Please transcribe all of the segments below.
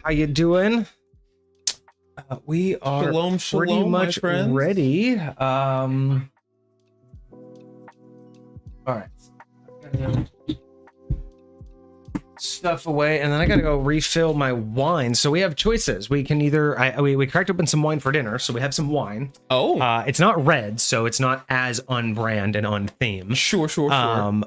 How you doing? We are shalom, pretty much ready. All right. Stuff away, and then I gotta go refill my wine. So we have choices. We can either we cracked open some wine for dinner, so we have some wine. Oh, it's not red, so it's not as on brand and on theme. Sure.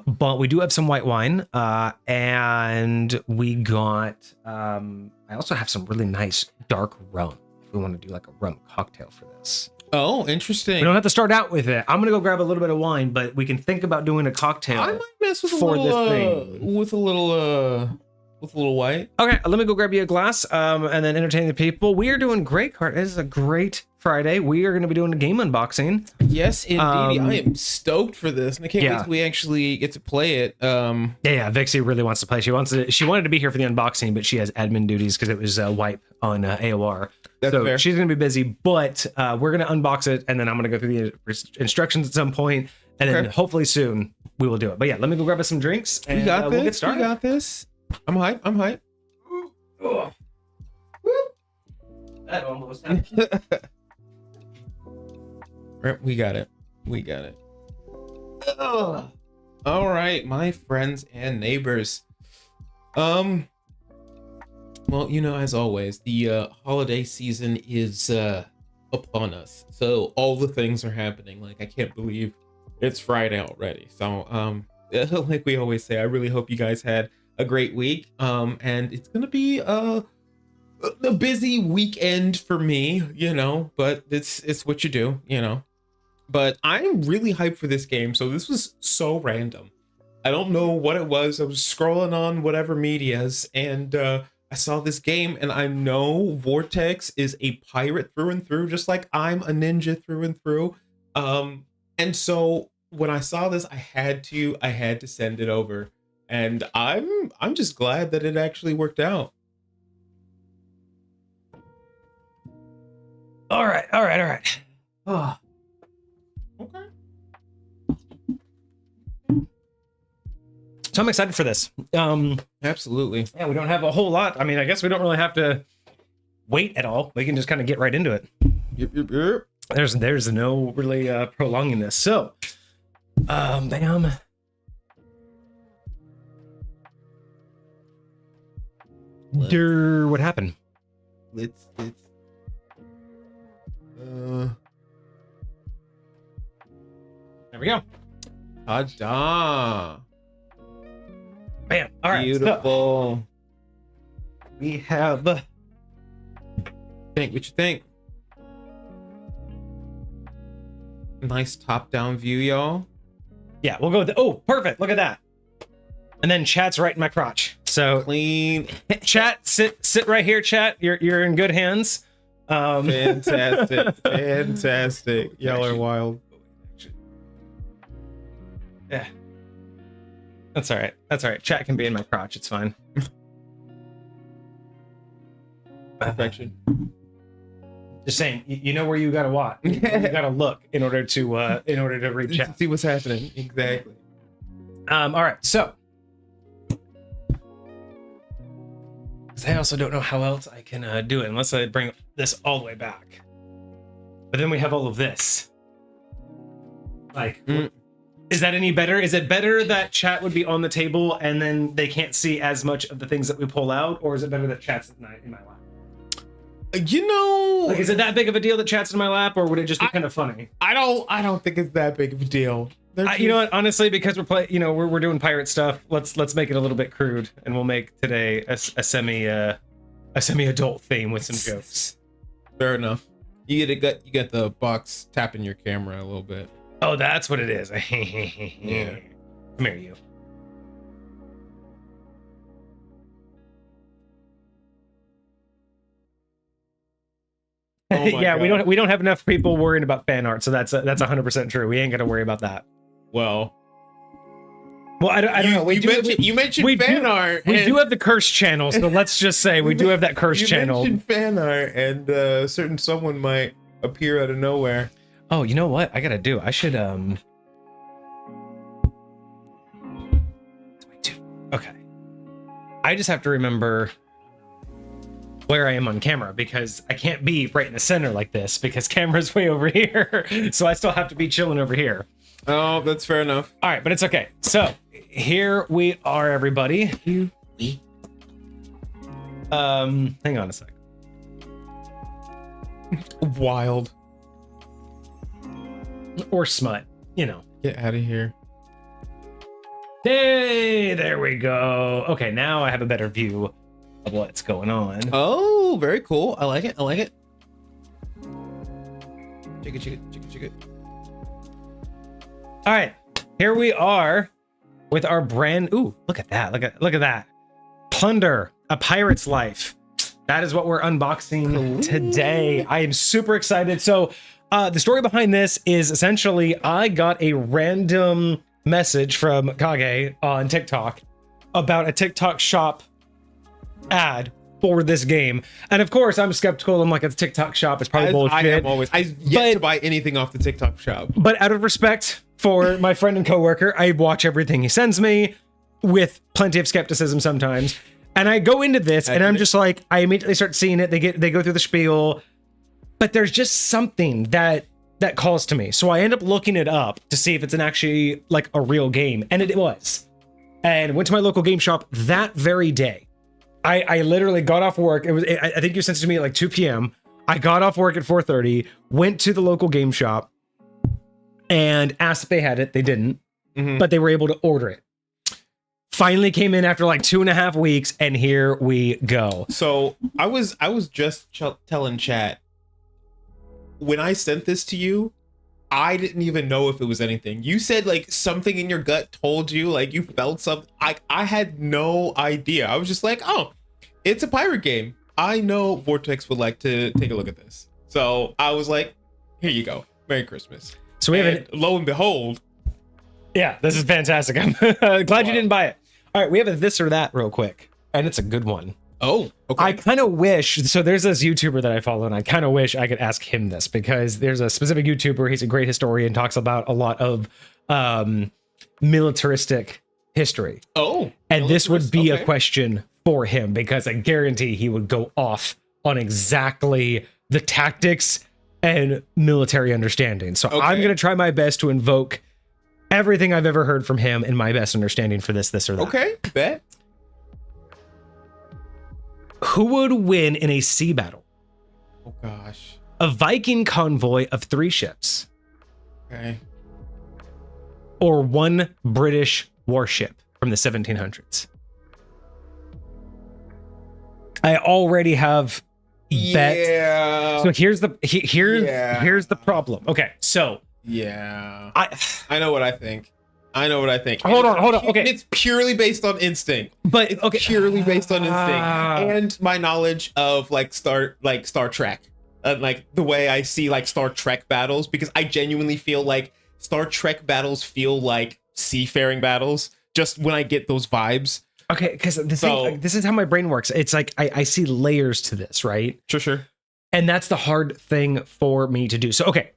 But we do have some white wine, and we got. I also have some really nice dark rum. If we want to do like a rum cocktail for this. Oh, interesting. We don't have to start out with it. I'm gonna go grab a little bit of wine, but we can think about doing a cocktail. I might mess with for a little, this thing. with a little white. Okay, let me go grab you a glass, and then entertain the people. We are doing great card. It is a great Friday. We are going to be doing a game unboxing. Yes, indeed. I am stoked for this, and I can't wait till we actually get to play it. Yeah, Vixie really wants to play. She wanted to be here for the unboxing, but she has admin duties because it was wipe on AOR. That's so fair. She's going to be busy, but we're going to unbox it, and then I'm going to go through the instructions at some point, and then hopefully soon we will do it. But yeah, let me go grab us some drinks, and we got this. We'll get started. We got this. I'm hype. Oh. That almost happened. We got it. Ugh. All right, my friends and neighbors. Well, as always, the holiday season is upon us. So all the things are happening. Like, I can't believe it's Friday already. So, like we always say, I really hope you guys had a great week. And it's gonna be a busy weekend for me, but it's what you do, But I'm really hyped for this game. So this was so random. I don't know what it was. I was scrolling on whatever medias, and I saw this game, and I know Vortex is a pirate through and through, just like I'm a ninja through and through. And so when I saw this, I had to send it over. And I'm just glad that it actually worked out. All right. Oh. Okay. So I'm excited for this. Absolutely. Yeah, we don't have a whole lot. I mean, I guess we don't really have to wait at all. We can just kind of get right into it. Yep. There's no really prolonging this. So, bam. What happened? Let's There we go. ta-da. Bam. All right. Beautiful. So we have. Think what you think. Nice top-down view, y'all. Yeah, we'll go with oh, perfect. Look at that. And then chat's right in my crotch. So Clean. chat, sit right here, chat. You're in good hands. Fantastic. Fantastic. Y'all are wild. Yeah. That's all right. That's all right. Chat can be in my crotch. It's fine. Perfection. Just saying, you know where you gotta watch. You gotta look in order to read chat. See what's happening. Exactly. All right, so because I also don't know how else I can do it unless I bring this all the way back. But then we have all of this. Like, is that any better? Is it better that chat would be on the table and then they can't see as much of the things that we pull out, or is it better that chat's in my lap? You know, Like, is it that big of a deal that chat's in my lap, or would it just be kind of funny? I don't think it's that big of a deal. You know what? Honestly, because we're doing pirate stuff. Let's make it a little bit crude, and we'll make today a semi-adult theme with some jokes. Fair enough. You get the box tapping your camera a little bit. Oh, that's what it is. Yeah. Come here, you. Oh my Yeah, God. we don't have enough people worrying about fan art, so that's 100% true. We ain't gonna worry about that. Well, I don't know. You mentioned fan art. We do have the curse channel, so let's just say we do have that curse channel. You mentioned fan art, and certain someone might appear out of nowhere. Oh, you know what? I gotta do. I should Okay. I just have to remember where I am on camera, because I can't be right in the center like this because camera's way over here. So I still have to be chilling over here. Oh, that's fair enough. All right, but it's okay. So here we are, everybody. Hang on a sec. Wild. Or smut, you know. Get out of here. Hey, there we go. Okay, now I have a better view of what's going on. Oh, very cool. I like it. I like it. Chicken. All right, here we are with our brand. Ooh, look at that! Look at that! Plunder, a pirate's life. That is what we're unboxing today. I am super excited. So, the story behind this is essentially I got a random message from Kage on TikTok about a TikTok shop ad for this game, and of course I'm skeptical. I'm like, it's a TikTok shop. It's probably bullshit. I am always. I yet to buy anything off the TikTok shop. But out of respect for my friend and coworker, I watch everything he sends me with plenty of skepticism sometimes. And I go into this and I'm just like, I immediately start seeing it. They go through the spiel, but there's just something that calls to me. So I end up looking it up to see if it's actually like a real game. And it was. And went to my local game shop that very day. I literally got off work. I think you sent it to me at like 2 p.m. I got off work at 4:30, went to the local game shop and asked if they had it. They didn't, but they were able to order it. Finally came in after like 2.5 weeks, and here we go. So I was just telling chat, when I sent this to you, I didn't even know if it was anything. You said like something in your gut told you, like you felt something. I had no idea. I was just like, oh, it's a pirate game. I know Vortex would like to take a look at this. So I was like, here you go. Merry Christmas. So we have lo and behold. Yeah, this is fantastic. I'm glad you didn't buy it. All right, we have a this or that real quick, and it's a good one. Oh, okay. I kind of wish, so there's this YouTuber that I follow, and I kind of wish I could ask him this, because there's a specific YouTuber, he's a great historian, talks about a lot of militaristic history. Oh. And this would be a question for him, because I guarantee he would go off on exactly the tactics and military understanding. So I'm going to try my best to invoke everything I've ever heard from him in my best understanding for this or that. Okay, bet. Who would win in a sea battle? Oh gosh. A Viking convoy of 3 ships Okay. or one British warship from the 1700s? I already have bet. Yeah. So here's the problem. Okay, so Yeah. I know what I think. Hold on. Okay. It's purely based on instinct. But It's okay, purely based on instinct and my knowledge of like Star Trek. Like the way I see like Star Trek battles, because I genuinely feel like Star Trek battles feel like seafaring battles just when I get those vibes. okay, because this is how my brain works. It's like I see layers to this, right? Sure. And that's the hard thing for me to do. So okay,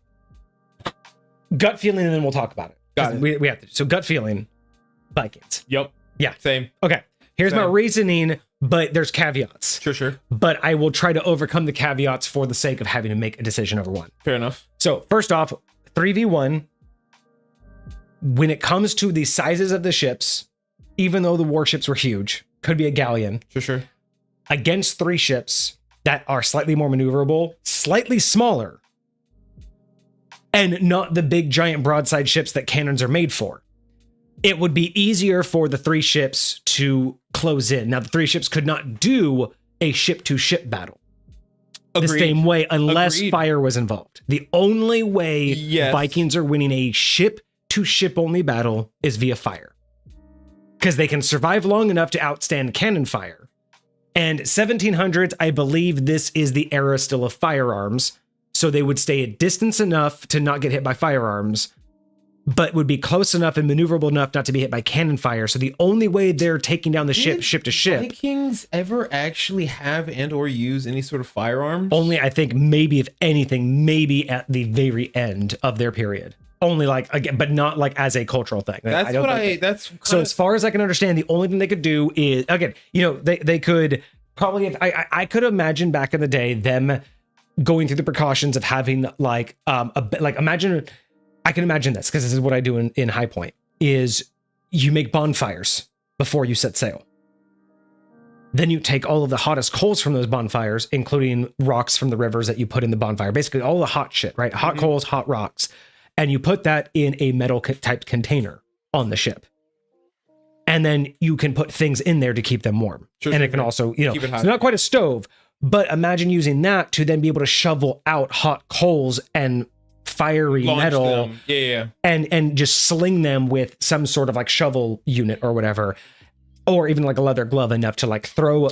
gut feeling, and then we'll talk about it. Got it. We have to. So gut feeling, Vikings. Yep. Yeah. Same. Okay. Here's my reasoning, but there's caveats. Sure. But I will try to overcome the caveats for the sake of having to make a decision over one. Fair enough. So first off, 3v1. When it comes to the sizes of the ships, even though the warships were huge, could be a galleon. Sure. Against 3 ships that are slightly more maneuverable, slightly smaller, and not the big giant broadside ships that cannons are made for. It would be easier for the 3 ships to close in. Now, the 3 ships could not do a ship-to-ship battle the same way unless fire was involved. The only way Vikings are winning a ship-to-ship only battle is via fire, because they can survive long enough to outstand cannon fire. And 1700s, I believe this is the era still of firearms, so they would stay at distance enough to not get hit by firearms, but would be close enough and maneuverable enough not to be hit by cannon fire. So the only way they're taking down the ship to ship. Vikings ever actually have and or use any sort of firearms? Only, I think, maybe if anything, maybe at the very end of their period. Only like, again, but not like as a cultural thing. So as far as I can understand, the only thing they could do is, again, they could probably, I could imagine back in the day them going through the precautions of having I can imagine this, because this is what I do in High Point, is you make bonfires before you set sail. Then you take all of the hottest coals from those bonfires, including rocks from the rivers that you put in the bonfire, basically all the hot shit, right? Hot coals, hot rocks. And you put that in a metal type container on the ship. And then you can put things in there to keep them warm. It can also, keep it hot. So not quite a stove, but imagine using that to then be able to shovel out hot coals and fiery metal and just sling them with some sort of like shovel unit or whatever, or even like a leather glove enough to like throw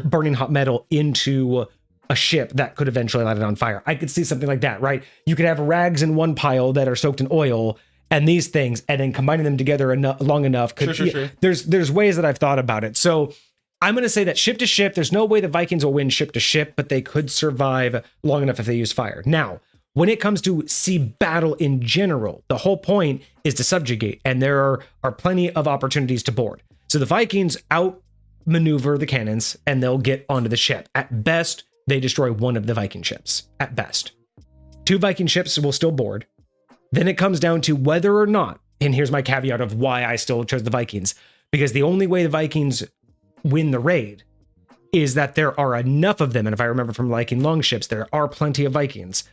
burning hot metal into a ship that could eventually light it on fire. I could see something like that, right? You could have rags in one pile that are soaked in oil and these things, and then combining them together long enough. There's ways that I've thought about it. So I'm going to say that ship to ship, there's no way the Vikings will win ship to ship, but they could survive long enough if they use fire. Now, when it comes to sea battle in general, the whole point is to subjugate, and there are plenty of opportunities to board. So the Vikings outmaneuver the cannons, and they'll get onto the ship. At best, they destroy one of the Viking ships. At best. 2 Viking ships will still board. Then it comes down to whether or not, and here's my caveat of why I still chose the Vikings, because the only way the Vikings win the raid is that there are enough of them, and if I remember from Viking longships, there are plenty of Vikings.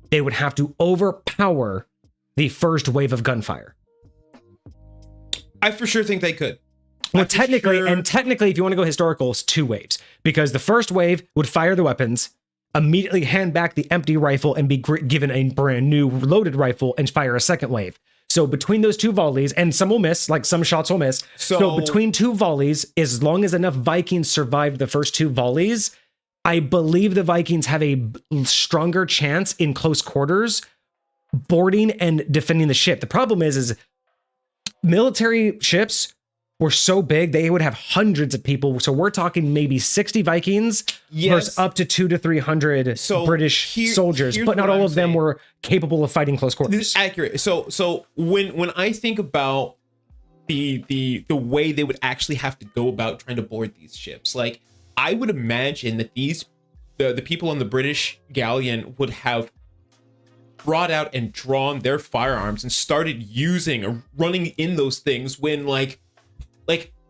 They would have to overpower the first wave of gunfire. I for sure think they could. Well, technically, if you want to go historical, it's 2 waves, because the first wave would fire the weapons, immediately hand back the empty rifle, and be given a brand new loaded rifle and fire a second wave. So between those 2 volleys, and some will miss, like some shots will miss. So between 2 volleys, as long as enough Vikings survived the first 2 volleys, I believe the Vikings have a stronger chance in close quarters boarding and defending the ship. The problem is military ships were so big, they would have hundreds of people. So we're talking maybe 60 Vikings versus up to 200 to 300 British soldiers, but not all of them were capable of fighting close quarters. This is accurate. So when I think about the way they would actually have to go about trying to board these ships, like I would imagine that the people on the British galleon would have brought out and drawn their firearms and started using or running in those things when like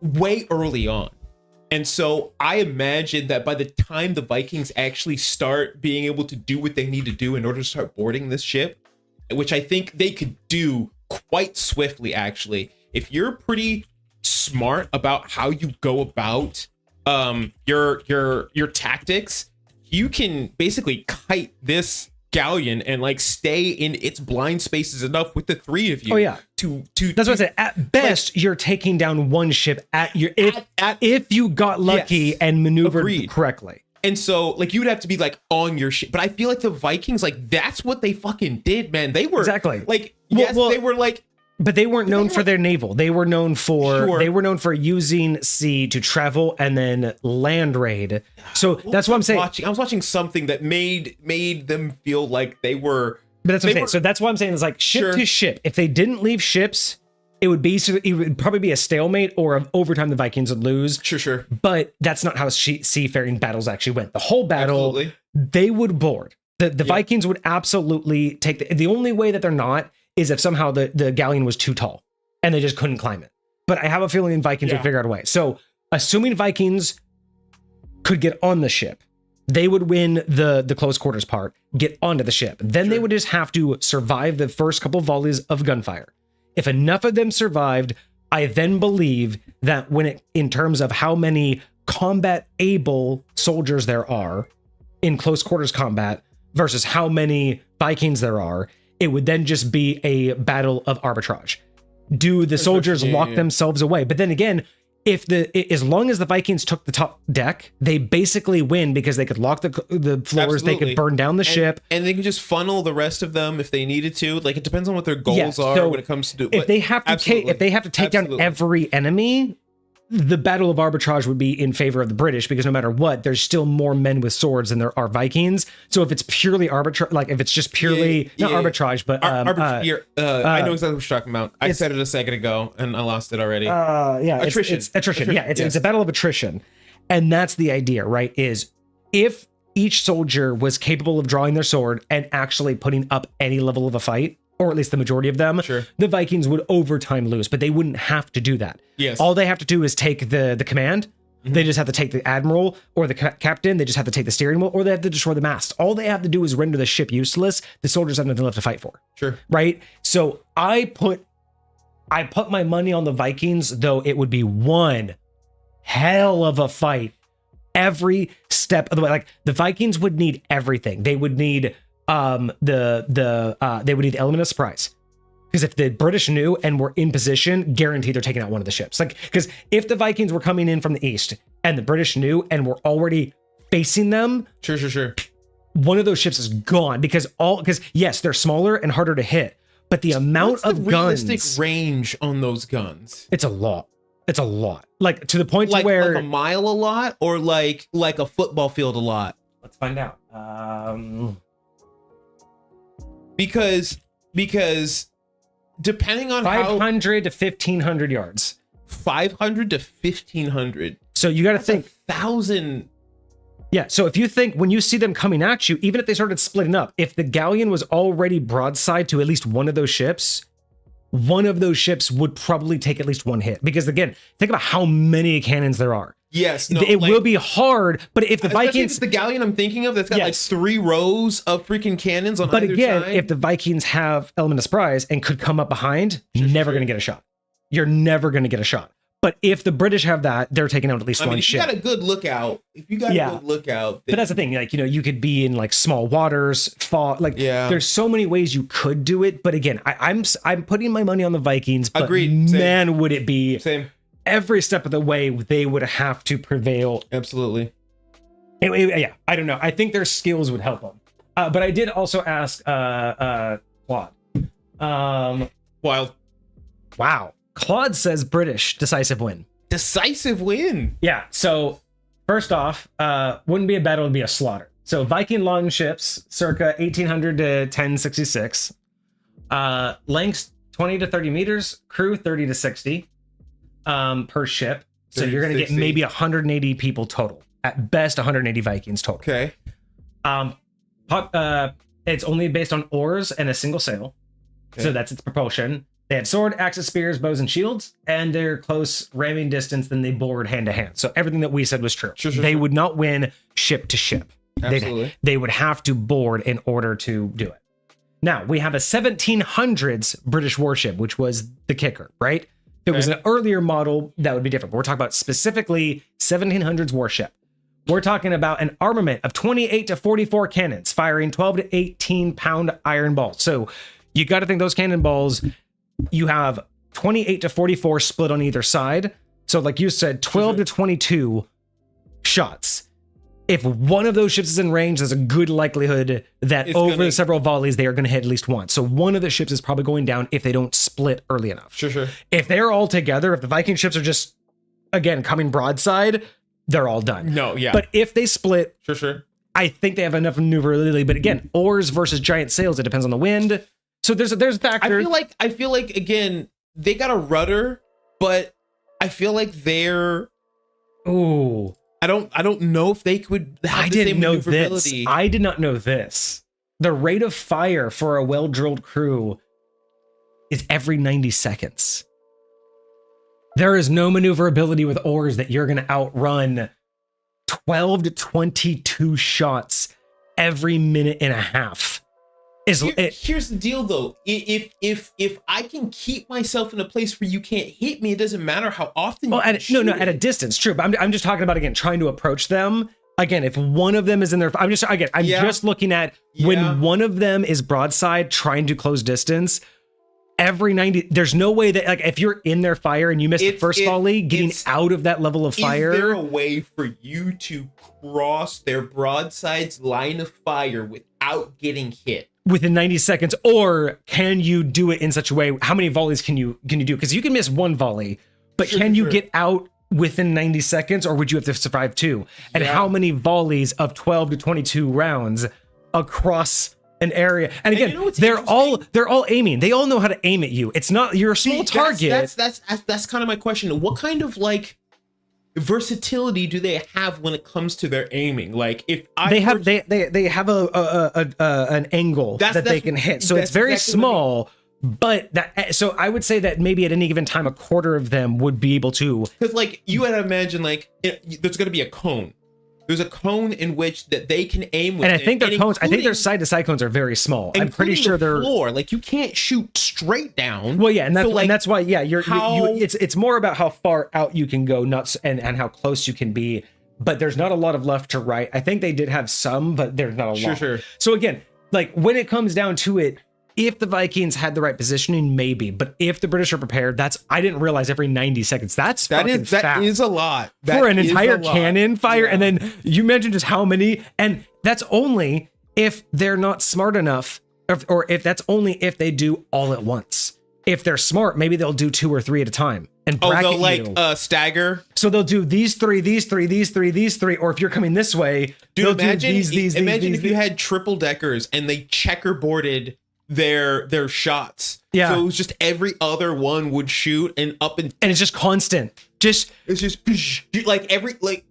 way early on. And so I imagine that by the time the Vikings actually start being able to do what they need to do in order to start boarding this ship, which I think they could do quite swiftly, actually, if you're pretty smart about how you go about your tactics, you can basically kite this galleon and like stay in its blind spaces enough with the three of you. Oh yeah. To That's what I said. At best, you're taking down one ship at your if you got lucky and maneuvered correctly. And so like you would have to be like on your ship. But I feel like the Vikings, like that's what they fucking did, man. They were exactly like they were like. But they weren't known for their naval. They were known for using sea to travel and then land raid. So that's what I'm saying. I was watching something that made them feel like they were. But that's what I'm saying. So that's what I'm saying is like ship to ship. If they didn't leave ships, it would probably be a stalemate or overtime the Vikings would lose. Sure. But that's not how seafaring battles actually went. The whole battle, they would board. The Vikings would absolutely take the only way that they're not is if somehow the galleon was too tall and they just couldn't climb it. But I have a feeling Vikings would figure out a way. So assuming Vikings could get on the ship, they would win the close quarters part, get onto the ship. Then they would just have to survive the first couple volleys of gunfire. If enough of them survived, I then believe that in terms of how many combat able soldiers there are in close quarters combat versus how many Vikings there are, it would then just be a battle of arbitrage. Do the soldiers lock themselves away? But then again, as long as the Vikings took the top deck, they basically win because they could lock the floors, Absolutely. They could burn down the ship, and they can just funnel the rest of them if they needed to. Like it depends on what their goals are so when it comes to. If they have to take down every enemy, the battle of arbitrage would be in favor of the British because no matter what, there's still more men with swords than there are Vikings. So if it's purely arbitrage, like if it's just purely not arbitrage, but I know exactly what you're talking about. I said it a second ago and I lost it already. Attrition. It's attrition. Yeah, it's a battle of attrition, and that's the idea, right? Is if each soldier was capable of drawing their sword and actually putting up any level of a fight, or at least the majority of them, the Vikings would over time lose, but they wouldn't have to do that. Yes. All they have to do is take the command. Mm-hmm. They just have to take the admiral or the captain. They just have to take the steering wheel, or they have to destroy the mast. All they have to do is render the ship useless. The soldiers have nothing left to fight for. Sure. Right? So I put my money on the Vikings, though it would be one hell of a fight every step of the way. Like the Vikings would need everything. They would need they would need the element of surprise, because if the British knew and were in position, guaranteed they're taking out one of the ships. Like, because if the Vikings were coming in from the east and the British knew and were already facing them, sure, one of those ships is gone because yes, they're smaller and harder to hit, but the amount of realistic guns range on those guns, it's a lot. Like to the point like, to where like a mile a lot, or like a football field a lot. Let's find out. Because depending on 500 to 1500 yards. 500 to 1500. So you got to think 1,000. Yeah. So if you think when you see them coming at you, even if they started splitting up, if the galleon was already broadside to at least one of those ships would probably take at least one hit. Because again, think about how many cannons there are. Yes, it will be hard, but if the Vikings, if the galleon I'm thinking of that's got like 3 rows of freaking cannons on either side. But again, if the Vikings have element of surprise and could come up behind, you're never going to get a shot. You're never going to get a shot. But if the British have that, they're taking out at least one ship. If you got a good lookout, but that's the thing. Like, you could be in like small waters, fog. Like, there's so many ways you could do it. But again, I'm putting my money on the Vikings. But agreed. Man, would it be every step of the way they would have to prevail. Absolutely. Yeah, I don't know. I think their skills would help them. But I did also ask Claude. Wild. Wow. Claude says British decisive win. Decisive win. Yeah. So first off, wouldn't be a battle, it'd be a slaughter. So Viking longships, circa 1800 to 1066. Lengths 20 to 30 meters, crew 30 to 60 per ship. So you're going to get maybe 180 people total. At best, 180 Vikings total. Okay. It's only based on oars and a single sail. Okay. So that's its propulsion. They had sword, axes, spears, bows, and shields, and their close ramming distance, then they bored hand to hand. So everything that we said was true. They would not win ship to ship. Absolutely. They would have to board in order to do it. Now, we have a 1700s British warship, which was the kicker, right? If it was an earlier model, that would be different. But we're talking about specifically 1700s warship. We're talking about an armament of 28 to 44 cannons, firing 12 to 18 pound iron balls. So you got to think those cannonballs, you have 28 to 44 split on either side. So like you said, 12 to 22 shots. If one of those ships is in range, there's a good likelihood that over several volleys, they are going to hit at least once. So one of the ships is probably going down if they don't split early enough. If they're all together, if the Viking ships are just, again, coming broadside, they're all done. But if they split, I think they have enough maneuverability. But again, oars versus giant sails, it depends on the wind. So there's factors. I feel like again, they got a rudder, but I feel like they're I don't know if they could have the same maneuverability. I did not know this. The rate of fire for a well-drilled crew is every 90 seconds. There is no maneuverability with oars that you're going to outrun 12 to 22 shots every minute and a half. Here's the deal, though. If I can keep myself in a place where you can't hit me, it doesn't matter how often. At a distance, true. But I'm just talking about, again, trying to approach them. Again, if one of them is in there, I'm just looking at when one of them is broadside trying to close distance. Every 90, there's no way that, like, if you're in their fire and you miss the first volley, getting out of that level of fire. Is there a way for you to cross their broadside's line of fire without getting hit? Within 90 seconds, or can you do it in such a way? How many volleys can you do? Because you can miss one volley, but can you get out within 90 seconds, or would you have to survive two? And how many volleys of 12 to 22 rounds across an area? And again, they're all aiming. They all know how to aim at you. It's not, you're a small target. That's kind of my question. What kind of like versatility do they have when it comes to their aiming? Like, if they have an angle that they can hit, so it's very small. But so I would say that maybe at any given time, a quarter of them would be able to. Because like you had to imagine, like there's going to be a cone. There's a cone in which that they can aim with. And I think their cones, I think their side to side cones are very small. I'm pretty sure they're floor. Like you can't shoot straight down. Well, yeah, and that's why it's more about how far out you can go, and how close you can be. But there's not a lot of left to right. I think they did have some, but there's not a lot. Sure. So again, like when it comes down to it, if the Vikings had the right positioning, maybe. But if the British are prepared, I didn't realize every 90 seconds. That is a lot. For an entire cannon fire. Yeah. And then you mentioned just how many. And that's only if they're not smart enough, or if that's only if they do all at once. If they're smart, maybe they'll do 2 or 3 at a time. And bracket they'll stagger. So they'll do these three, or if you're coming this way, they'll do these. Imagine if you had triple deckers and they checkerboarded their shots. Yeah. So it was just every other one would shoot and it's just constant. It's just like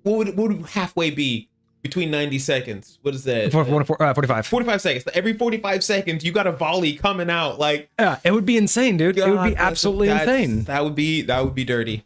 what would halfway be between 90 seconds? What is that? 45. 45 seconds. Every 45 seconds you got a volley coming out. Like, yeah, it would be insane, dude. It would be absolutely insane. That would be dirty.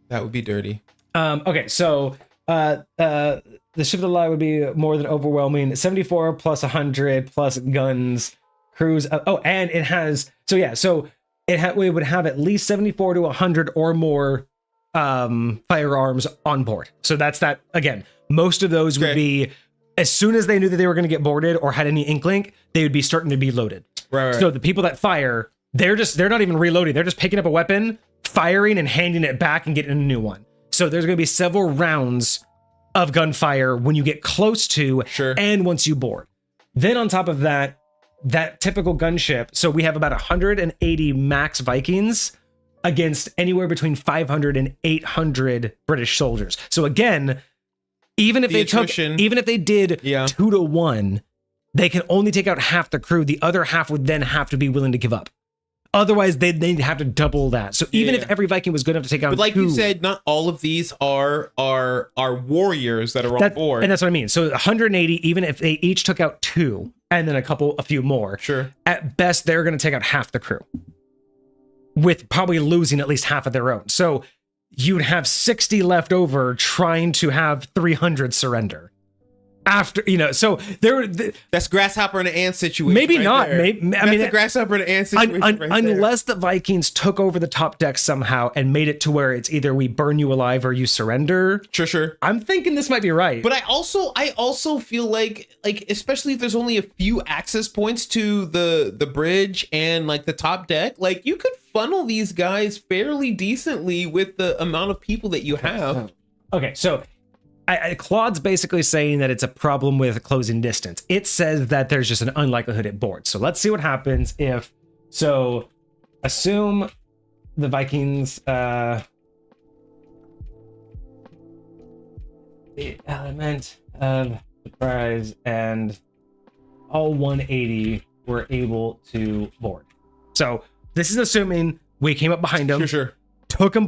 That would be dirty. Okay, so the ship of the lie would be more than overwhelming. 74 plus 100 plus guns. Crews. And it has. We would have at least 74 to 100 or more firearms on board. So that's that. Again, most of those would be as soon as they knew that they were going to get boarded or had any inkling, they would be starting to be loaded. Right. So the people that fire, they're not even reloading. They're just picking up a weapon, firing, and handing it back and getting a new one. So there's going to be several rounds of gunfire when you get close to and once you board. Then on top of that typical gunship, so we have about 180 max Vikings against anywhere between 500 and 800 British soldiers. So again, even if they did 2 to 1, they can only take out half the crew. The other half would then have to be willing to give up. Otherwise, they'd have to double that. So even if every Viking was good enough to take out, but like 2, you said, not all of these are warriors that are on board, and that's what I mean. So 180, even if they each took out 2, and then a few more, sure, at best they're going to take out half the crew. with probably losing at least half of their own. So you'd have 60 left over trying to have 300 surrender. After, so that's grasshopper and an ant situation. Maybe right not. there. That's a grasshopper and an ant situation. Unless the Vikings took over the top deck somehow and made it to where it's either we burn you alive or you surrender. Sure. I'm thinking this might be right. But I also feel like especially if there's only a few access points to the bridge and like the top deck, like you could funnel these guys fairly decently with the amount of people that you have. Okay, so Claude's basically saying that it's a problem with closing distance. It says that there's just an unlikelihood it boards. So let's see what happens if. So assume the Vikings. The element of surprise and all 180 were able to board. So this is assuming we came up behind them. Sure. Took them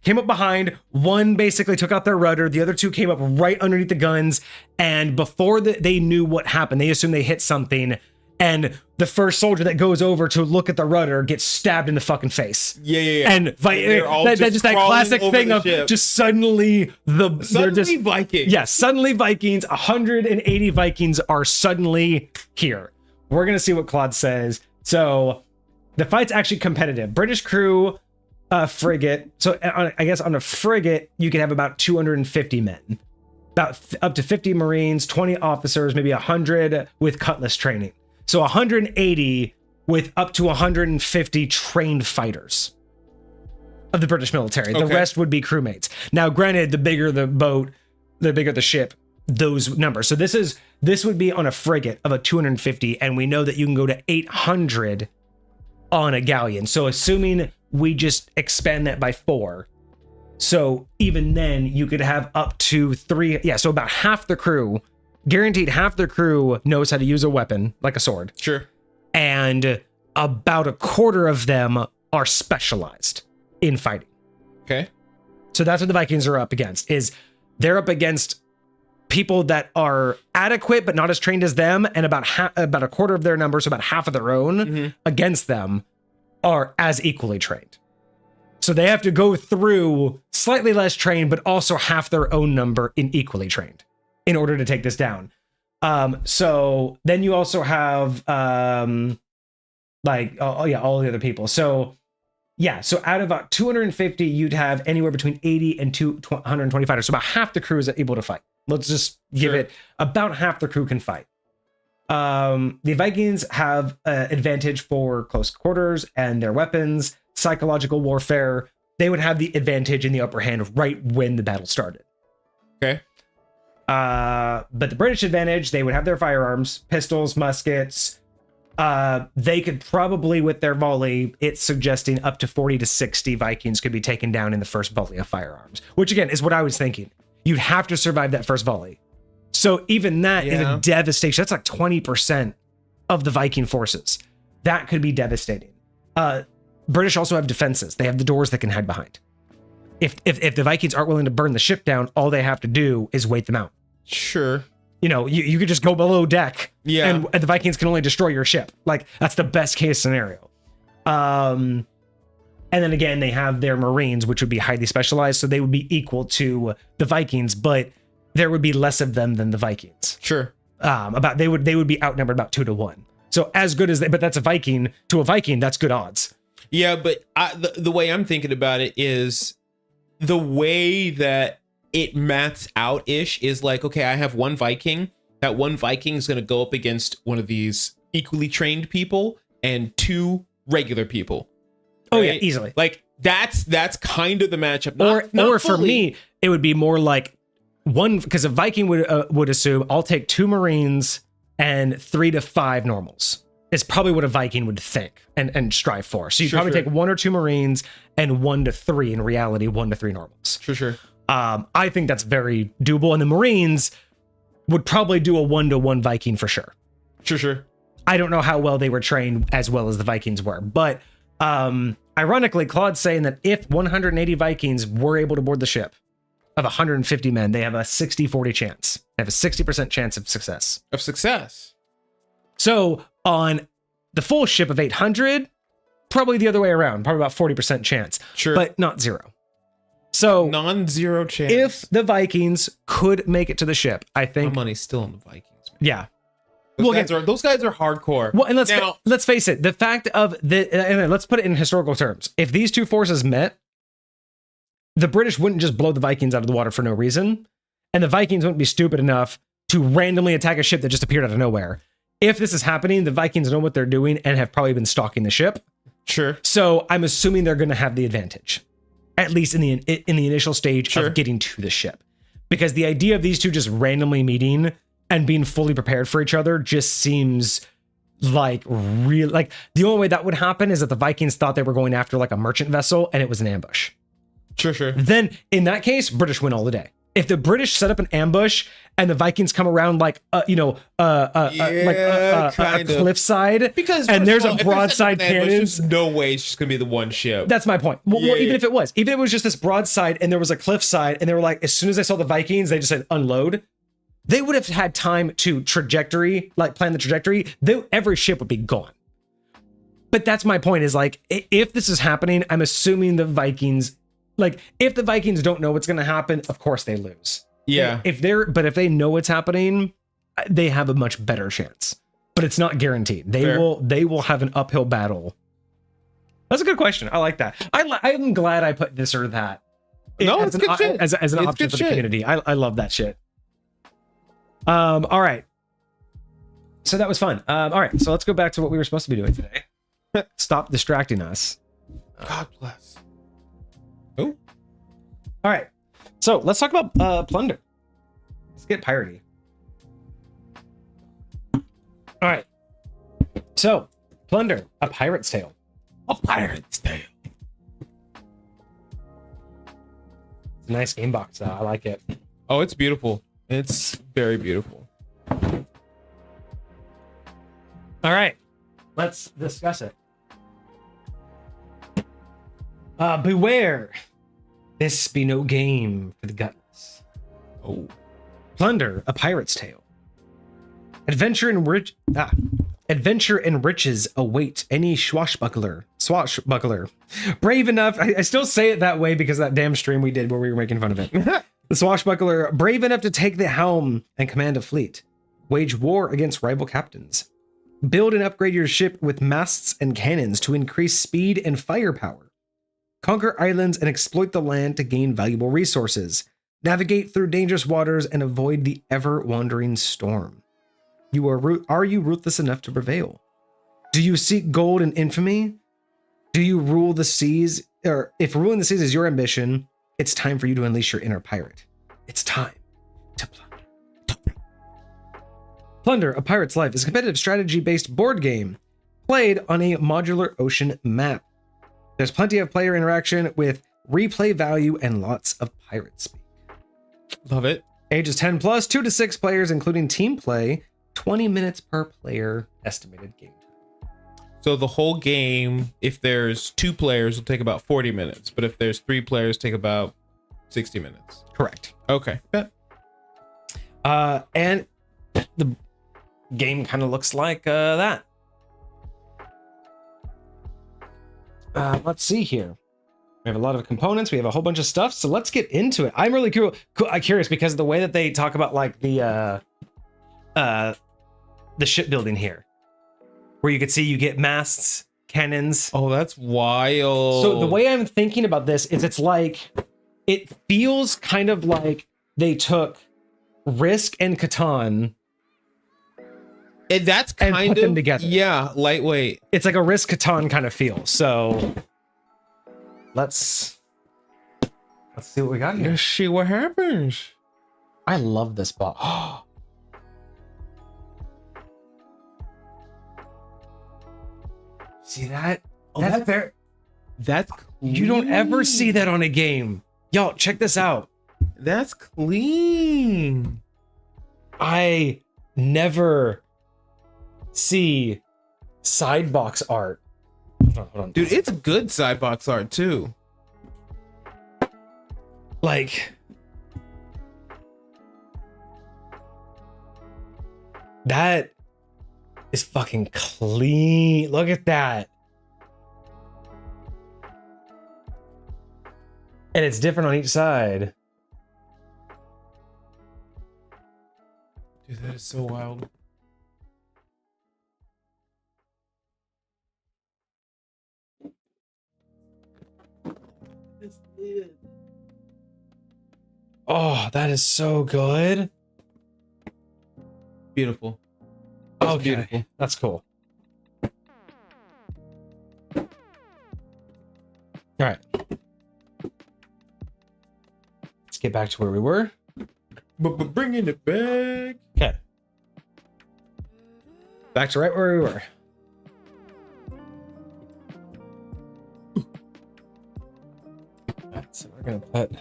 came up behind. One basically took out their rudder. The other two came up right underneath the guns. And before they knew what happened, they assumed they hit something. And the first soldier that goes over to look at the rudder gets stabbed in the fucking face. Yeah. And that's just that classic thing of just suddenly Vikings. Yeah, suddenly Vikings. 180 Vikings are suddenly here. We're gonna see what Claude says. So the fight's actually competitive. British crew. Frigate. So I guess on a frigate, you can have about 250 men, about up to 50 Marines, 20 officers, maybe 100 with cutlass training. So 180 with up to 150 trained fighters of the British military. The rest would be crewmates. Now, granted, the bigger the boat, the bigger the ship, those numbers. So this would be on a frigate of a 250, and we know that you can go to 800 on a galleon. So assuming we just expand that by 4. So even then you could have up to 3. Yeah. So about half the crew, guaranteed half the crew knows how to use a weapon like a sword. Sure. And about a quarter of them are specialized in fighting. Okay. So that's what the Vikings are up against, is they're up against people that are adequate, but not as trained as them. And about a quarter of their numbers, so about half of their own against them are as equally trained. So they have to go through slightly less trained, but also half their own number in equally trained in order to take this down. So then you also have all the other people. So out of about 250, you'd have anywhere between 80 and 220 fighters. So about half the crew is able to fight. Let's just give it about half the crew can fight. The Vikings have advantage for close quarters and their weapons, psychological warfare. They would have the advantage in the upper hand right when the battle started. Okay. But the British advantage, they would have their firearms, pistols, muskets. They could probably, with their volley, it's suggesting up to 40 to 60 Vikings could be taken down in the first volley of firearms, which again is what I was thinking. You'd have to survive that first volley. So even that is a devastation. That's like 20% of the Viking forces. That could be devastating. British also have defenses. They have the doors that can hide behind. If the Vikings aren't willing to burn the ship down, all they have to do is wait them out. Sure. You could just go below deck, and the Vikings can only destroy your ship. Like, that's the best case scenario. And then again, they have their Marines, which would be highly specialized, so they would be equal to the Vikings, but there would be less of them than the Vikings. Sure. They would be outnumbered about 2 to 1. So as good as but that's a Viking to a Viking, that's good odds. Yeah, but the way I'm thinking about it is the way that it maths out ish is like, okay, I have one Viking. That one Viking is going to go up against one of these equally trained people and 2 regular people. Right? Oh yeah, easily. Like that's kind of the matchup. Or for me, it would be more like one, because a Viking would assume I'll take 2 Marines and 3 to 5 normals. It's probably what a Viking would think and strive for. So you probably take 1 or 2 Marines and 1 to 3, in reality, 1 to 3 normals. Sure. I think that's very doable. And the Marines would probably do a 1-to-1 Viking for sure. Sure. I don't know how well they were trained as well as the Vikings were. But ironically, Claude's saying that if 180 Vikings were able to board the ship of 150 men, they have a 60-40 chance. They have a 60% chance of success. Of success. So on the full ship of 800, probably the other way around, probably about 40% chance, Sure. but not zero. So non-zero chance. if the Vikings could make it to the ship, I my think, money's still on the Vikings, man. yeah. Those guys are hardcore. Well, and Now- let's face it, the fact of and let's put it in historical terms. If these two forces met, the British wouldn't just blow the Vikings out of the water for no reason, and the Vikings wouldn't be stupid enough to randomly attack a ship that just appeared out of nowhere. If this is happening, the Vikings know what they're doing and have probably been stalking the ship. Sure. So I'm assuming they're going to have the advantage, at least in the initial stage Sure. of getting to the ship, because the idea of these two just randomly meeting and being fully prepared for each other just seems like real. Like the only way that would happen is that the Vikings thought they were going after like a merchant vessel and it was an ambush. Sure. Then in that case, British win all the day. If the British set up an ambush and the Vikings come around like a cliffside, Because and there's first of a all, if broadside they're setting an ambush, cannons. there's no way it's just gonna be the one ship. That's my point. Well, Yeah. even if it was just this broadside and there was a cliffside and they were like, as soon as they saw the Vikings, they just said unload. They would have had time to plan the trajectory. Every ship would be gone. But that's my point is like, if this is happening, I'm assuming the Vikings, like if the Vikings don't know what's going to happen, of course they lose. Yeah. If they know what's happening, they have a much better chance, but it's not guaranteed. They will have an uphill battle. That's a good question. I like that. I'm glad I put this or that. No, it's good shit. As an It's option good for the shit. community. I love that shit. All right. So that was fun. All right. So let's go back to what we were supposed to be doing today. Stop distracting us. God bless. Oh, All right. So let's talk about Plunder. Let's get piratey. All right. So Plunder, a pirate's tale. a pirate's tale. It's a nice game box, though. I like it. Oh, it's beautiful. It's very beautiful. All right. Let's discuss it. Beware. This be no game for the gutless. Oh, Plunder, a pirate's tale. Adventure and riches await any swashbuckler. Brave enough. I still say it that way because of that damn stream we did where we were making fun of it. The swashbuckler, brave enough to take the helm and command a fleet. Wage war against rival captains. Build and upgrade your ship with masts and cannons to increase speed and firepower. Conquer islands and exploit the land to gain valuable resources. Navigate through dangerous waters and avoid the ever-wandering storm. Are you ruthless enough to prevail? Do you seek gold and infamy? Do you rule the seas? Or if ruling the seas is your ambition, it's time for you to unleash your inner pirate. It's time to plunder. Plunder, A Pirate's Life is a competitive strategy-based board game played on a modular ocean map. There's plenty of player interaction with replay value and lots of pirate speak. love it. Ages 10 plus, 2 to 6 players, including team play, 20 minutes per player estimated game time. So the whole game, if there's 2 players, will take about 40 minutes. But if there's 3 players, take about 60 minutes. Correct. Okay. And the game kind of looks like that. Let's see here. We have a lot of components. We have a whole bunch of stuff. So let's get into it. I'm really curious because of the way that they talk about like the shipbuilding here, where you can see you get masts, cannons. Oh, that's wild. So the way I'm thinking about this is it feels kind of like they took Risk and Catan and that's and kind put of them together. Yeah, lightweight. It's like a Risk Catan kind of feel. So let's see what we got here. Let's see what happens. I love this box. See that? Oh, That's fair. That's You don't ever see clean. that on a game. Y'all, check this out. That's clean. I never see side box art. Hold on. Dude, it's good side box art too. Like that is fucking clean. Look at that. And it's different on each side. Dude, that is so wild. Oh, that is so good. Beautiful. That's Okay, beautiful. that's cool. All right. Let's get back to where we were. But bringing it back. Okay. Back to right where we were. Alright, so we're gonna put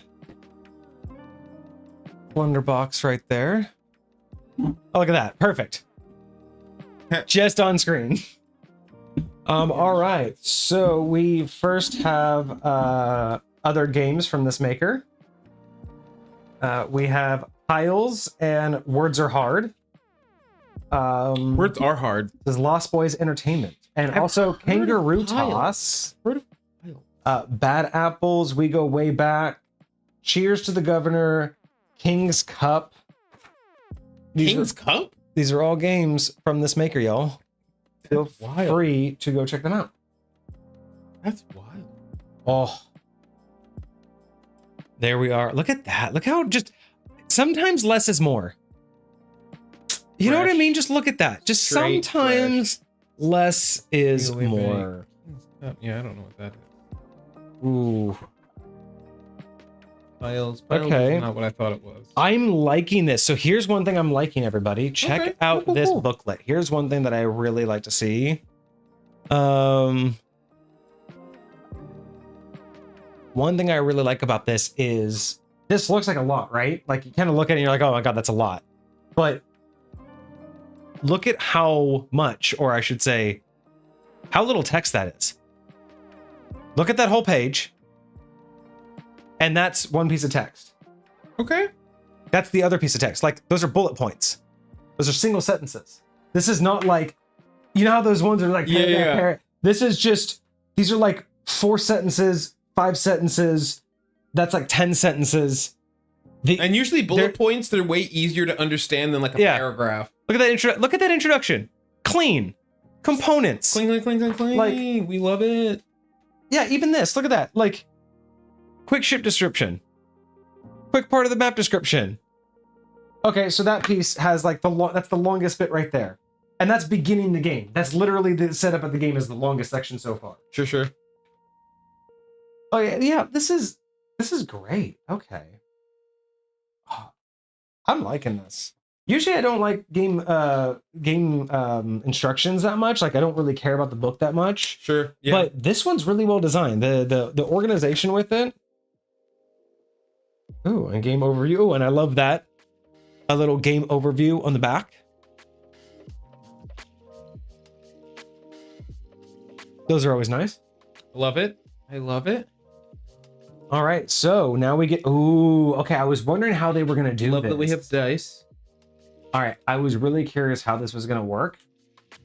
Plunder box right there. Oh, look at that. Perfect. Just on screen. All right. So we first have other games from this maker. We have Tiles and Words Are Hard. Words are hard. This is Lost Boys Entertainment. And I've also heard of Kangaroo Tiles. Toss. Heard of Tiles. Bad Apples, We Go Way Back. Cheers to the Governor. King's Cup. King's Cup? These are all games from this maker, y'all. Feel Wild. free to go check them out. That's wild. Oh. There we are. Look at that. Look how just sometimes less is more. You know what I Fresh. mean? Just look at that. Just Straight sometimes less is Really more. King's Cup. Yeah, I don't know what that is. Ooh. Tiles. Okay. Is not what I thought it was. I'm liking this. So here's one thing I'm liking, everybody. Check Okay, out cool, this cool. booklet. Here's one thing that I really like to see. One thing I really like about this is this looks like a lot, right? Like you kind of look at it and you're like, oh my God, that's a lot. But look at how much, or I should say, how little text that is. Look at that whole page. And that's one piece of text. Okay. That's the other piece of text. Like those are bullet points. Those are single sentences. This is not like, you know how those ones are like, Yeah. This is just, these are like 4 sentences, 5 sentences. That's like 10 sentences. And usually They're- bullet points, they're way easier to understand than like a Yeah. paragraph. Look at that intro. Look at that introduction. Clean. Components. Cling, cling, cling, cling, cling. Like- we love it. Yeah, even this. Look at that. Like, quick ship description. Quick part of the map description. Okay, so that piece has like that's the longest bit right there. And that's beginning the game. That's literally the setup of the game is the longest section so far. Sure. Oh yeah, this is great. Okay. Oh, I'm liking this. Usually I don't like game instructions that much. Like I don't really care about the book that much. Sure. Yeah. But this one's really well designed. The organization with it. Ooh, and game overview. Ooh, and I love that. A little game overview on the back. Those are always nice. Love it. I love it. All right, so now we get. Ooh, okay. I was wondering how they were gonna do Love this. that we have dice. All right, I was really curious how this was gonna work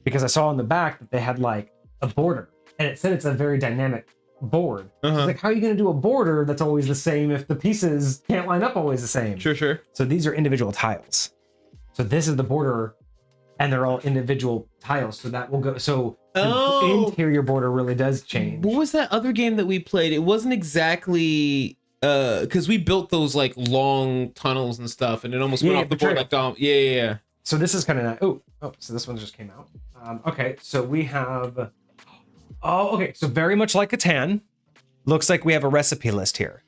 because I saw on the back that they had like a border, and it said it's a very dynamic board. Uh-huh. It's like, how are you gonna do a border that's always the same if the pieces can't line up always the same? Sure. So these are individual tiles. So this is the border, and they're all individual tiles. So that will go. So the interior border really does change. What was that other game that we played? It wasn't exactly because we built those like long tunnels and stuff, and it almost went Yeah, off the for board sure. like Dom. Yeah. So this is kind of nice. Oh, so this one just came out. Okay, so we have. Oh, okay. So very much like Catan, looks like we have a recipe list here.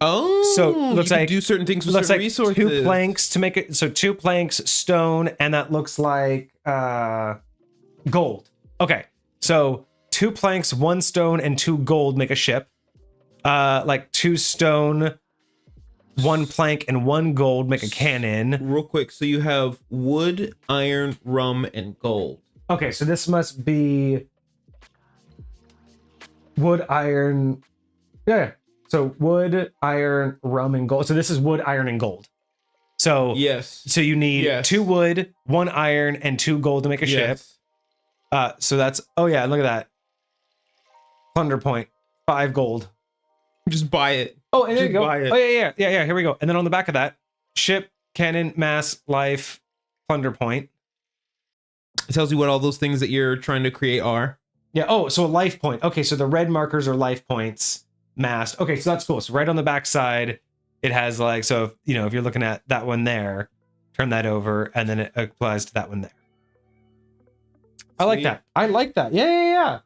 Oh, So looks you can like do certain things with looks certain like resources. 2 planks to make it. So 2 planks, stone, and that looks like gold. Okay, so 2 planks, 1 stone, and 2 gold make a ship. Like 2 stone, 1 plank, and 1 gold make a cannon. Real quick, so you have wood, iron, rum, and gold. Okay, so this must be wood, iron. Yeah. So wood, iron, rum, and gold. So this is wood, iron, and gold. So Yes. So you need Yes. 2 wood, 1 iron, and 2 gold to make a ship. So that's, oh yeah, look at that. Plunder point, 5 gold. Just buy it. Oh, and there Just you go. buy it. Oh yeah. Here we go. And then on the back of that, ship, cannon, mass, life, plunder point. It tells you what all those things that you're trying to create are. Yeah. Oh, so a life point. Okay, so the red markers are life points. Mass. Okay, so that's cool. So right on the back side, it has like, so if, you know, if you're looking at that one there, turn that over, and then it applies to that one there. I like that. I like that. Yeah.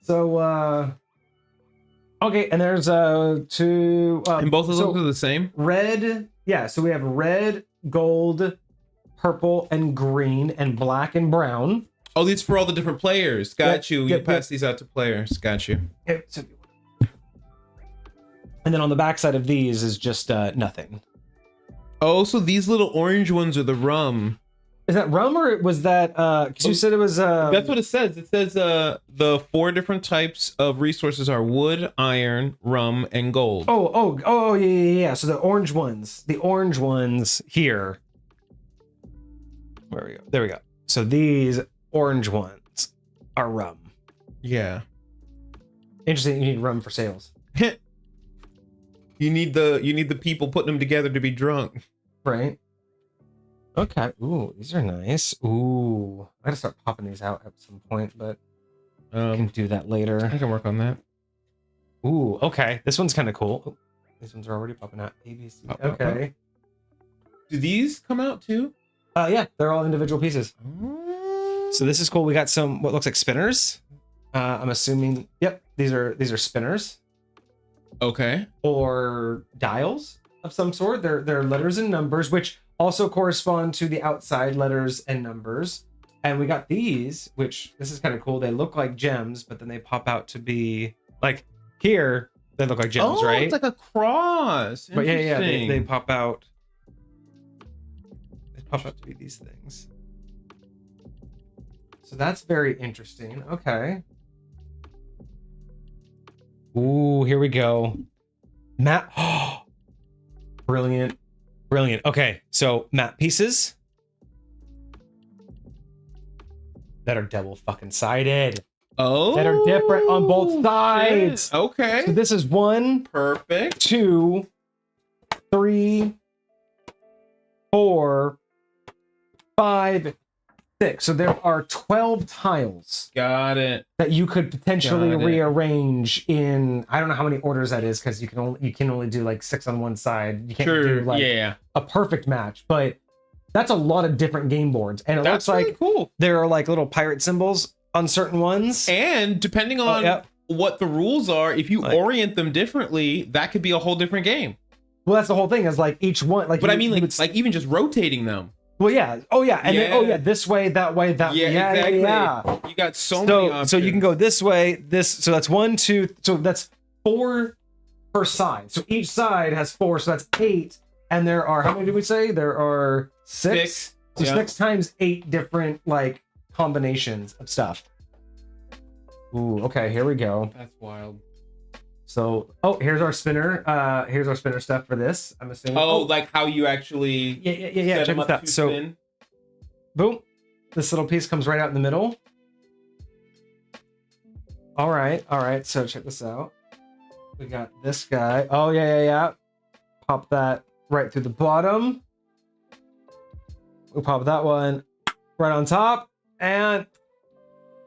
So okay, and there's two and both of those are the same. Red, yeah. So we have red, gold, purple, and green, and black and brown. Oh, these for all the different players. Got you. You pass yep. these out to players. Got you. Yep, so, and then on the back side of these is just nothing. Oh, so these little orange ones are the rum. Is that rum, or was that because you said it was that's what it says. It says the 4 different types of resources are wood, iron, rum, and gold. Oh yeah. So the orange ones here. Where we go? There we go. So these orange ones are rum. Yeah. Interesting. You need rum for sales. You need the people putting them together to be drunk. Right. Okay. Ooh, these are nice. Ooh, I gotta start popping these out at some point, but I can do that later. I can work on that. Ooh, okay. This one's kind of cool. Oh, these ones are already popping out. ABC. Okay. Do these come out too? Yeah, they're all individual pieces. So this is cool. We got some what looks like spinners. I'm assuming. Yep, these are spinners. Okay. Or dials of some sort. They're letters and numbers, which also correspond to the outside letters and numbers. And we got these, which this is kind of cool. They look like gems, but then they pop out to be like here. They look like gems, right? It's like a cross. But yeah, they pop out. They pop out to be these things. So that's very interesting. Okay. Ooh, here we go. Map. Oh, brilliant. Okay, so map pieces that are double fucking sided. Oh, that are different on both sides. Shit. Okay. So this is 1, perfect, 2, 3, 4, 5, 6. So there are 12 tiles. Got it. That you could potentially rearrange in, I don't know how many orders that is, because you can only do like 6 on one side. You can't do like a perfect match, but that's a lot of different game boards, and it looks like really cool. There are like little pirate symbols on certain ones, and depending on what the rules are, if you orient them differently, that could be a whole different game. Well, that's the whole thing, is like each one, like, but I mean, like even just rotating them. Well, yeah. Oh, yeah. And then, this way, that way, that way. Yeah, exactly. Yeah. You got so many options. So you can go this way, this. So that's 1, 2. So that's 4 per side. So each side has 4. So that's 8. And there are, how many did we say? There are 6. So 6 times 8 different like combinations of stuff. Ooh, okay. Here we go. That's wild. So, here's our spinner. Here's our spinner stuff for this, I'm assuming. Like how you actually yeah. Check this out. So, spin. Boom. This little piece comes right out in the middle. All right. So check this out. We got this guy. Oh, yeah. Pop that right through the bottom. We'll pop that one right on top. And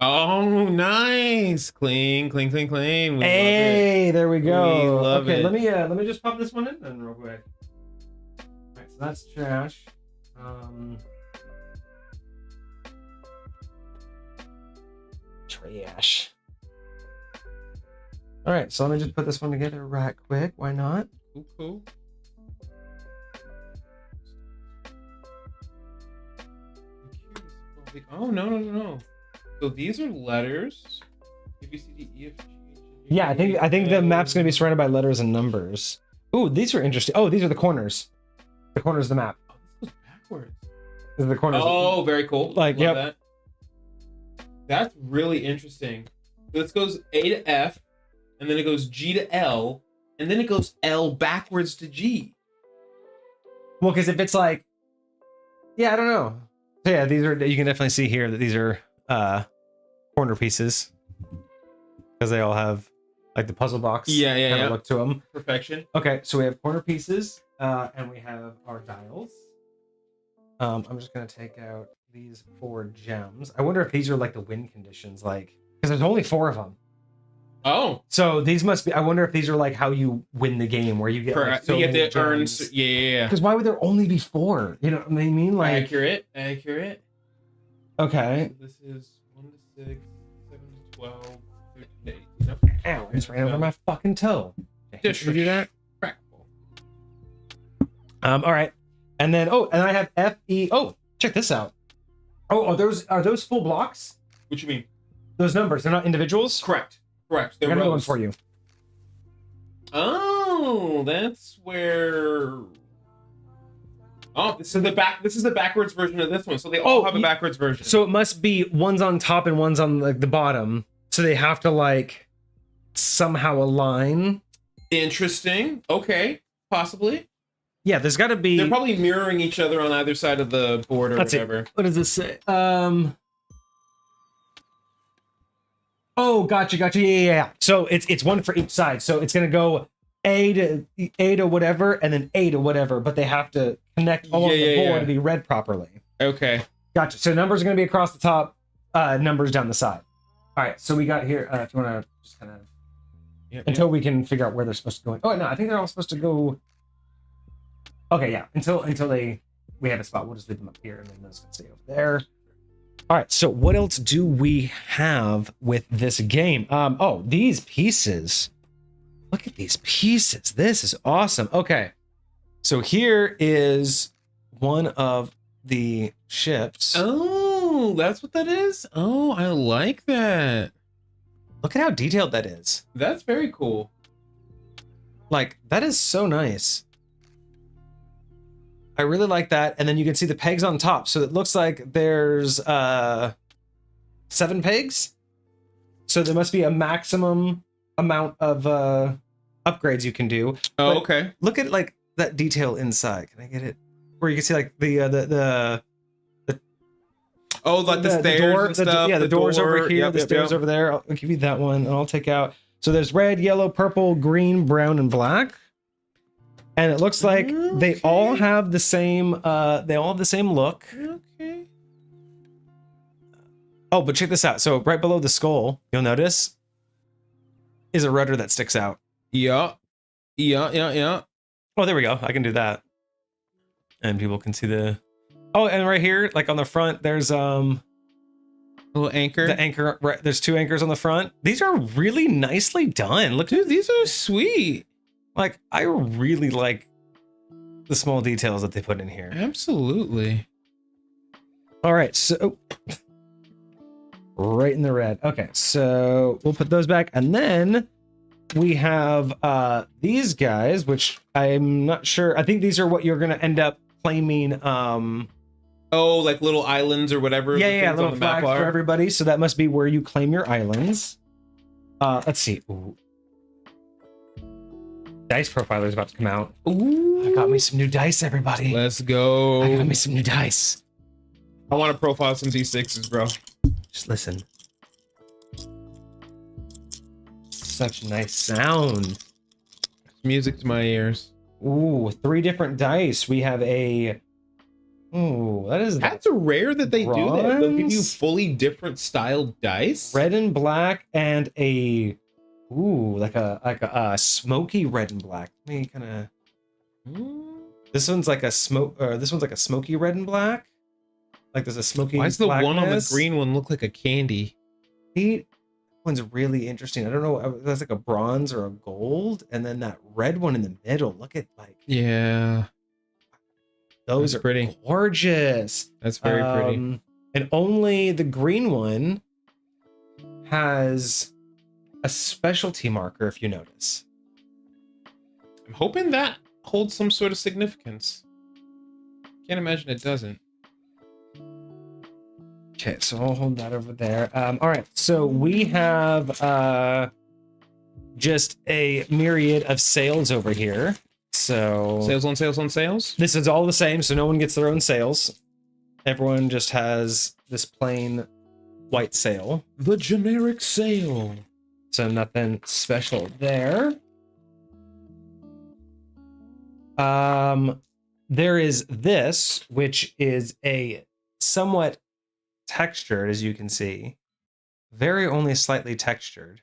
oh, nice. Clean. Hey, there we go. We love it. Let me just pop this one in then real quick. All right, so that's trash. Trash. All right, so let me just put this one together right quick. Why not? Cool. Oh, no. So these are letters. A, B, C, D, E, F, G, H, I, J, Yeah, I think the map's gonna be surrounded by letters and numbers. Ooh, these are interesting. Oh, these are the corners. The corners of the map. Oh, this goes backwards. These are the corners. Oh, very cool. Like, love that. That's really interesting. So this goes A to F, and then it goes G to L, and then it goes L backwards to G. Well, because if it's like, yeah, I don't know. So yeah, these are, you can definitely see here that these are corner pieces, because they all have like the puzzle box. Yeah, kind of yeah. look to them. Perfection. Okay, so we have corner pieces, and we have our dials. I'm just gonna take out these 4 gems. I wonder if these are like the win conditions, like because there's only 4 of them. Oh, So these must be. I wonder if these are like how you win the game, where you get like, so you many get the gems. earns. Yeah. Because why would there only be 4? You know what I mean? Like Accurate. Okay. So this is 1 to 6, 7 to 12, 13 to 18. Nope. Ow! I just ran over my fucking toe. Did you do that? Crackable. All right. And then and I have FE. Oh, check this out. Oh, are those full blocks? What you mean? Those numbers, they're not individuals? Correct. I They're got another one rows. for you. Oh, that's where. Oh, this is the backwards version of this one. So they all have a backwards version. So it must be one's on top and one's on like the bottom. So they have to like somehow align. Interesting. Okay, possibly. Yeah, there's got to be. They're probably mirroring each other on either side of the board or whatever. What does this say? Oh, gotcha. Yeah. So it's one for each side. So it's gonna go A to whatever, and then A to whatever, but they have to connect all on the board to be read properly. Okay. Gotcha. So numbers are gonna be across the top, numbers down the side. All right. So we got here. If you want to just kind of until we can figure out where they're supposed to go. Oh no, I think they're all supposed to go. Okay, yeah. Until we have a spot, we'll just leave them up here, and then those can stay over there. All right, so what else do we have with this game? Oh, these pieces. Look at these pieces. This is awesome. Okay, so here is one of the ships. Oh, that's what that is? Oh, I like that. Look at how detailed that is. That's very cool. Like, that is so nice. I really like that. And then you can see the pegs on top. So it looks like there's 7 pegs. So there must be a maximum amount of upgrades you can do. Oh, But okay. look at like that detail inside. Can I get it? Where you can see like the Oh, like the stairs door, and stuff. the doors door. over here, the stairs over there. I'll give you that one. I'll take out. So there's red, yellow, purple, green, brown, and black. And it looks like they all have the same look. Okay. Oh, but check this out. So right below the skull, you'll notice is a rudder that sticks out. Yeah. Oh, there we go. I can do that. And people can see the Oh, and right here, like on the front, there's little anchor. the anchor, right, there's 2 anchors on the front. These are really nicely done. Look, Dude, these are sweet. like I really like the small details that they put in here. Absolutely. All right, so right in the red. Okay, so we'll put those back, and then we have these guys, which I'm not sure. I think these are what you're gonna end up claiming. Oh, like little islands or whatever. Yeah, the things on little the map flags for are. everybody. So that must be where you claim your islands. Let's see. Ooh. Dice profiler is about to come out. Ooh. I got me some new dice, everybody. Let's go. I got me some new dice. I want to profile some D6s, bro. Just listen. Such a nice sound. Music to my ears. Ooh, 3 different dice. We have a. Ooh, that is That's rare that they do that. They'll give you Bronze? fully different style dice. red and black and a. Ooh, like a smoky red and black. Let me kind of. This one's like a smoke. This one's like a smoky red and black. Like there's a smoky. Why does the one on the blackness. green one look like a candy? That one's really interesting. I don't know. That's like a bronze or a gold, and then that red one in the middle. Look at like Yeah, those that's are pretty. gorgeous. That's very pretty. And only the green one has a specialty marker, if you notice. I'm hoping that holds some sort of significance. Can't imagine it doesn't. Okay, so I'll hold that over there. All right, so we have just a myriad of sails over here. So Sales on sales on sales. this is all the same, so no one gets their own sails. Everyone just has this plain white sail. The generic sail. So nothing special there. There is this, which is a somewhat textured, as you can see. Very only slightly textured.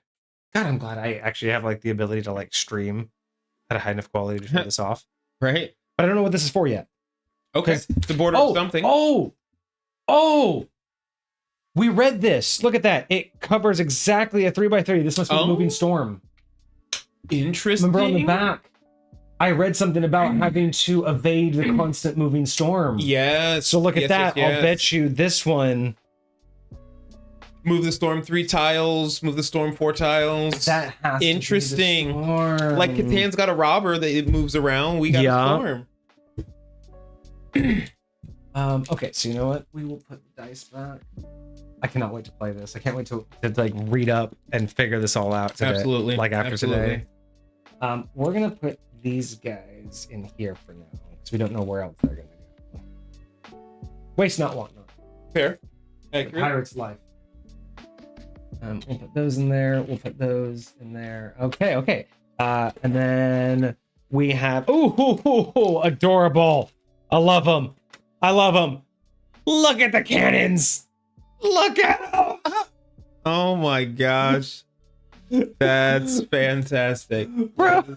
God, I'm glad I actually have like the ability to like stream at a high enough quality to show this off. Right. But I don't know what this is for yet. Okay. It's the border of something. Oh! We read this. Look at that. It covers exactly a 3x3. This must be a moving storm. Interesting. Remember on the back, I read something about having to evade the constant moving storm. Yes. So look at that. Yes. I'll bet you this one. Move the storm 3 tiles. Move the storm 4 tiles. That has interesting. To be the storm. Like Catan's got a robber that it moves around. We got a storm. Okay, so you know what? We will put the dice back. I cannot wait to play this. I can't wait to like read up and figure this all out today. Absolutely. Like after Absolutely. today. We're gonna put these guys in here for now because we don't know where else they're gonna go. Waste not, want not. Fair. The pirate's life. We'll put those in there. We'll put those in there. Okay. And then we have adorable. I love them. Look at the cannons. Look at them. Oh my gosh. That's fantastic. Bro.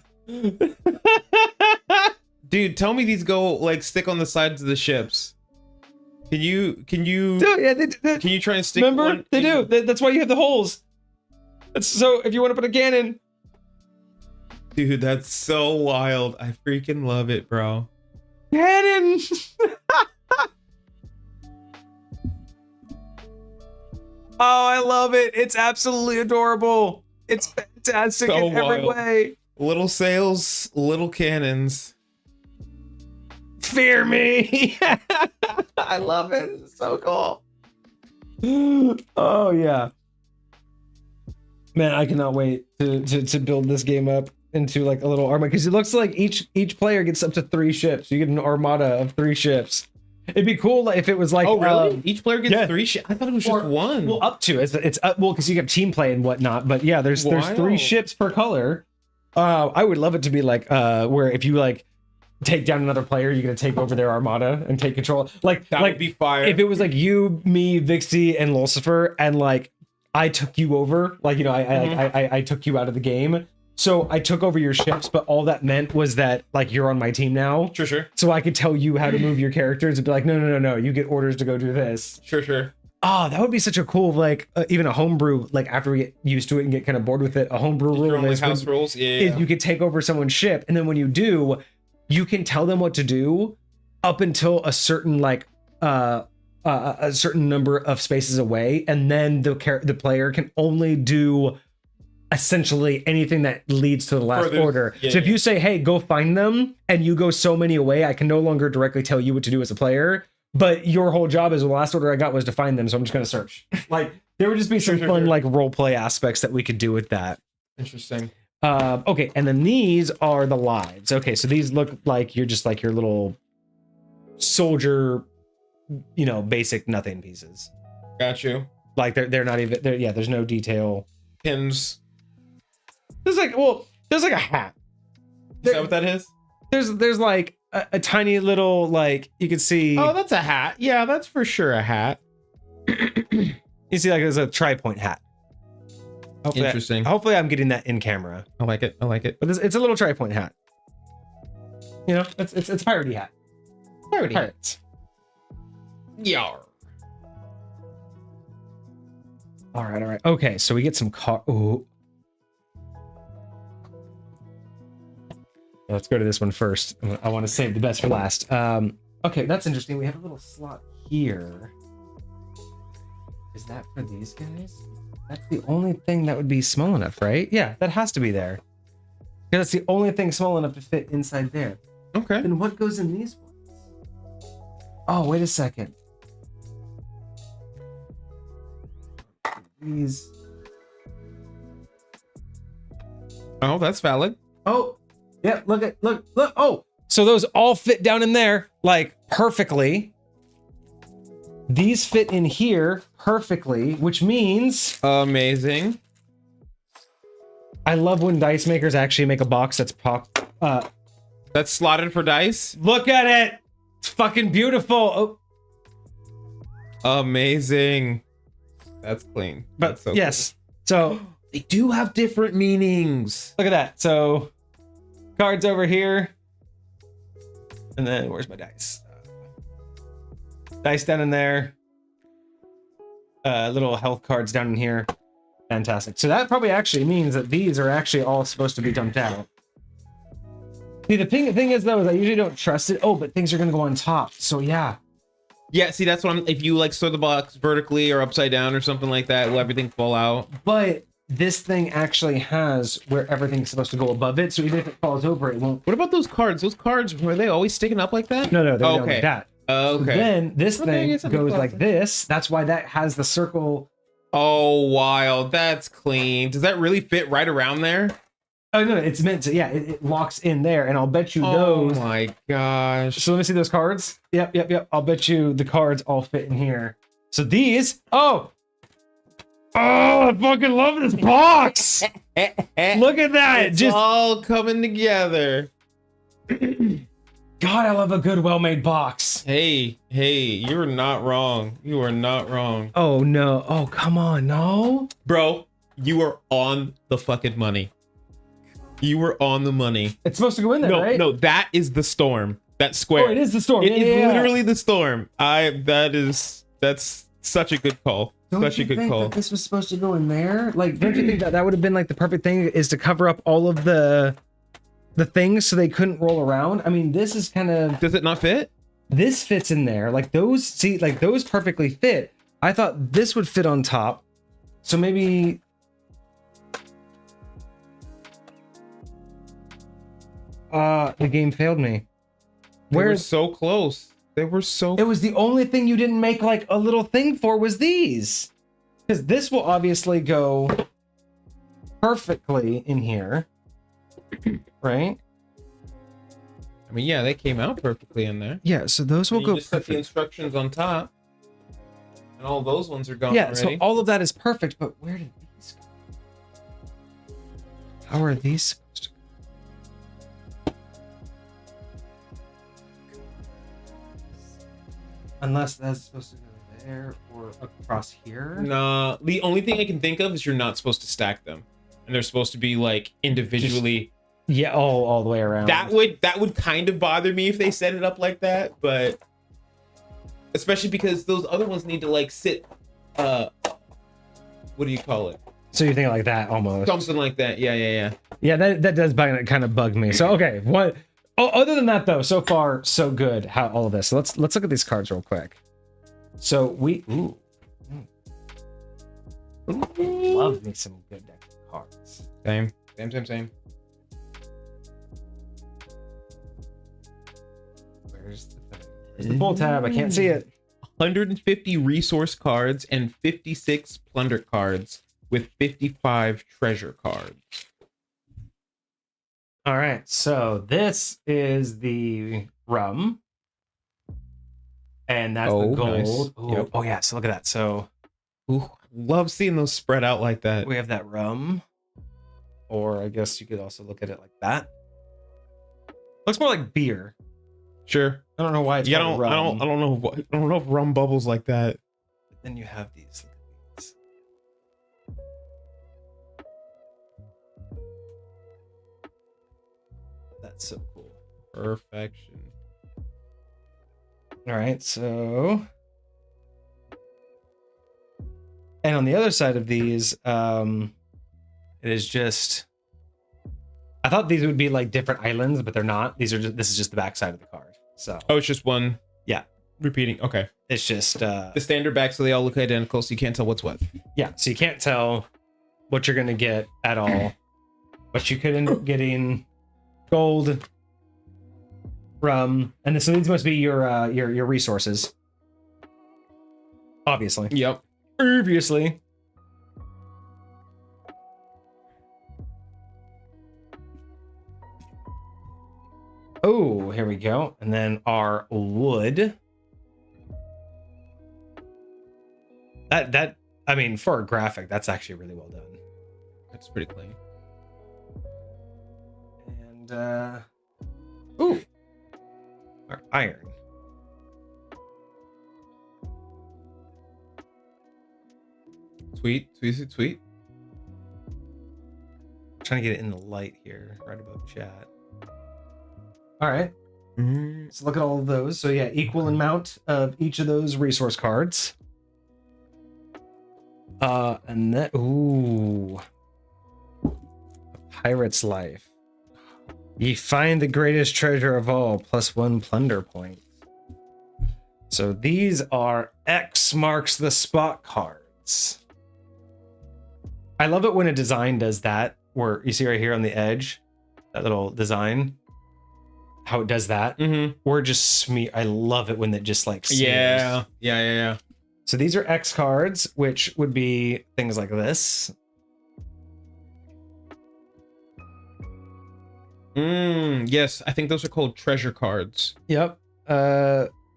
Dude, tell me these go like stick on the sides of the ships. Can you Dude, yeah, can you try and stick remember one? they do. That's why you have the holes. So if you want to put a cannon. Dude, that's so wild. I freaking love it, bro. Cannon. Oh, I love it. It's absolutely adorable. It's fantastic So in every wild. way. Little sails, little cannons. Fear me. I love it. It's so cool. Oh yeah. Man, I cannot wait to build this game up into like a little armada because it looks like each player gets up to 3 ships. You get an armada of 3 ships. It'd be cool if it was like Each player gets 3 ships. I thought it was just one. Well, up to it's well because you have team play and whatnot. But yeah, there's 3 ships per color. I would love it to be like where if you like take down another player, you're gonna take over their armada and take control. Like that would be fire. If it was like you, me, Vixie, and Lucifer, and like I took you over, like I took you out of the game. So I took over your ships, but all that meant was that like you're on my team now. Sure. So I could tell you how to move your characters and be like, no, you get orders to go do this. Sure. Oh, that would be such a cool like even a homebrew. Like after we get used to it and get kind of bored with it, a homebrew rule is house rules. Yeah. Is you could take over someone's ship, and then when you do, you can tell them what to do up until a certain like a certain number of spaces away, and then the player can only do essentially anything that leads to the last order. So if you say, hey, go find them, and you go so many away, I can no longer directly tell you what to do as a player, but your whole job is, well, the last order I got was to find them, so I'm just going to search. Like, there would just be some fun like role play aspects that we could do with that. Interesting. Okay, and then these are the lives. Okay, so these look like you're just like your little soldier, basic nothing pieces. Got you. Like they're not even there. Yeah, there's no detail. Pins. There's like a hat. Is that what that is? There's like a tiny little like you can see. Oh, that's a hat. Yeah, that's for sure a hat. You see like there's a tri-point hat. Interesting. Hopefully I'm getting that in camera. I like it. But it's a little tri-point hat. It's a piratey hat. Pirates. Yar. All right. Okay, so we get some car. Ooh. Let's go to this one first. I want to save the best for last. Okay, that's interesting. We have a little slot here. Is that for these guys? That's the only thing that would be small enough, right? Yeah, that has to be there. Because that's the only thing small enough to fit inside there. Okay. Then what goes in these ones? Oh, wait a second. These. Oh, that's valid. Oh, yeah, look. Oh, so those all fit down in there like perfectly. These fit in here perfectly, which means amazing. I love when dice makers actually make a box that's That's slotted for dice. look at it. It's fucking beautiful. Oh, Amazing. That's clean. but That's so yes. So cool. They do have different meanings. look at that. So cards over here. And then where's my dice? Dice down in there. Little health cards down in here. Fantastic. So that probably actually means that these are actually all supposed to be dumped out. See, the thing is though, is I usually don't trust it. Oh, but things are gonna go on top. So yeah. Yeah, see, that's what I'm. If you like store the box vertically or upside down or something like that, will everything fall out? But this thing actually has where everything's supposed to go above it. So even if it falls over, it won't. What about those cards? Those cards, were they always sticking up like that? No, they're down Okay. like that. Okay. So then this Okay, I thing guess that goes makes like sense. this. That's why that has the circle. Oh, wild. That's clean. Does that really fit right around there? Oh no, it's meant to. Yeah, it locks in there, and I'll bet you Oh those. my gosh. So let me see those cards. Yep. I'll bet you the cards all fit in here. So these. Oh, I fucking love this box. Look at that. It's Just all coming together. God, I love a good, well-made box. Hey, you are not wrong. You are not wrong. Oh no. Oh come on, no. Bro, you are on the fucking money. You were on the money. It's supposed to go in there, right? No, that is the storm. That square. Oh, it is the storm. It is Yeah. literally the storm. That's such a good call. Don't Such a you good think call. that this was supposed to go in there? Like, don't you think that would have been like the perfect thing is to cover up all of the things so they couldn't roll around? I mean, this is kind of Does it not fit? this fits in there. Like those, see, like those perfectly fit. I thought this would fit on top. So maybe the game failed me. They were Where's so close. They were so it was the only thing you didn't make like a little thing for was these. Because this will obviously go perfectly in here. Right? I mean, yeah, they came out perfectly in there. Yeah, so those will You go just set the perfect. instructions on top. And all those ones are gone Yeah, already. so all of that is perfect, but where did these go? How are these supposed to go? Unless that's supposed to go there or across here. Nah, the only thing I can think of is you're not supposed to stack them. And they're supposed to be like individually. Yeah, all the way around. That would kind of bother me if they set it up like that, but especially because those other ones need to like sit what do you call it? So you think like that almost. Something like that. Yeah. Yeah, that does kind of bug me. So okay, what? Oh, other than that though, so far so good. How all of this. So let's look at these cards real quick. So we love me some good deck of cards. Same. Where's the thing? There's the full tab. I can't see it. 150 resource cards and 56 plunder cards with 55 treasure cards. All right, so this is the rum, and that's Oh, the gold. nice. Ooh, Yep. Oh yeah, so look at that. So Ooh, love seeing those spread out like that. we have that rum, or I guess you could also look at it like that. Looks more like beer. Sure. I don't know why it's Yeah, called rum. I don't know if rum bubbles like that. Then you have these. Look at these. That's so cool. Perfection. All right, so and on the other side of these, it is just. I thought these would be like different islands, but they're not. These are just. This is just the back side of the card. So Oh, it's just one. Yeah. Repeating. Okay. it's just. The standard back, so they all look identical, so you can't tell what's what. Yeah, so you can't tell what you're gonna get at all, but you could end up getting gold, rum, and so these must be your resources. Obviously. Yep. Obviously. Oh, here we go. And then our wood. That I mean, for a graphic, that's actually really well done. That's pretty clean. And ooh, our iron. Sweet, sweet, sweet. Trying to get it in the light here, right above chat. All right. Let's look at all of those. So yeah, equal amount of each of those resource cards. And then ooh, a pirate's life. Ye find the greatest treasure of all, +1 plunder point. So these are X marks the spot cards. I love it when a design does that, where you see right here on the edge, that little design, how it does that. Or just smear. I love it when it just like smears. Yeah. So these are X cards, which would be things like this. Yes, I think those are called treasure cards. Yep.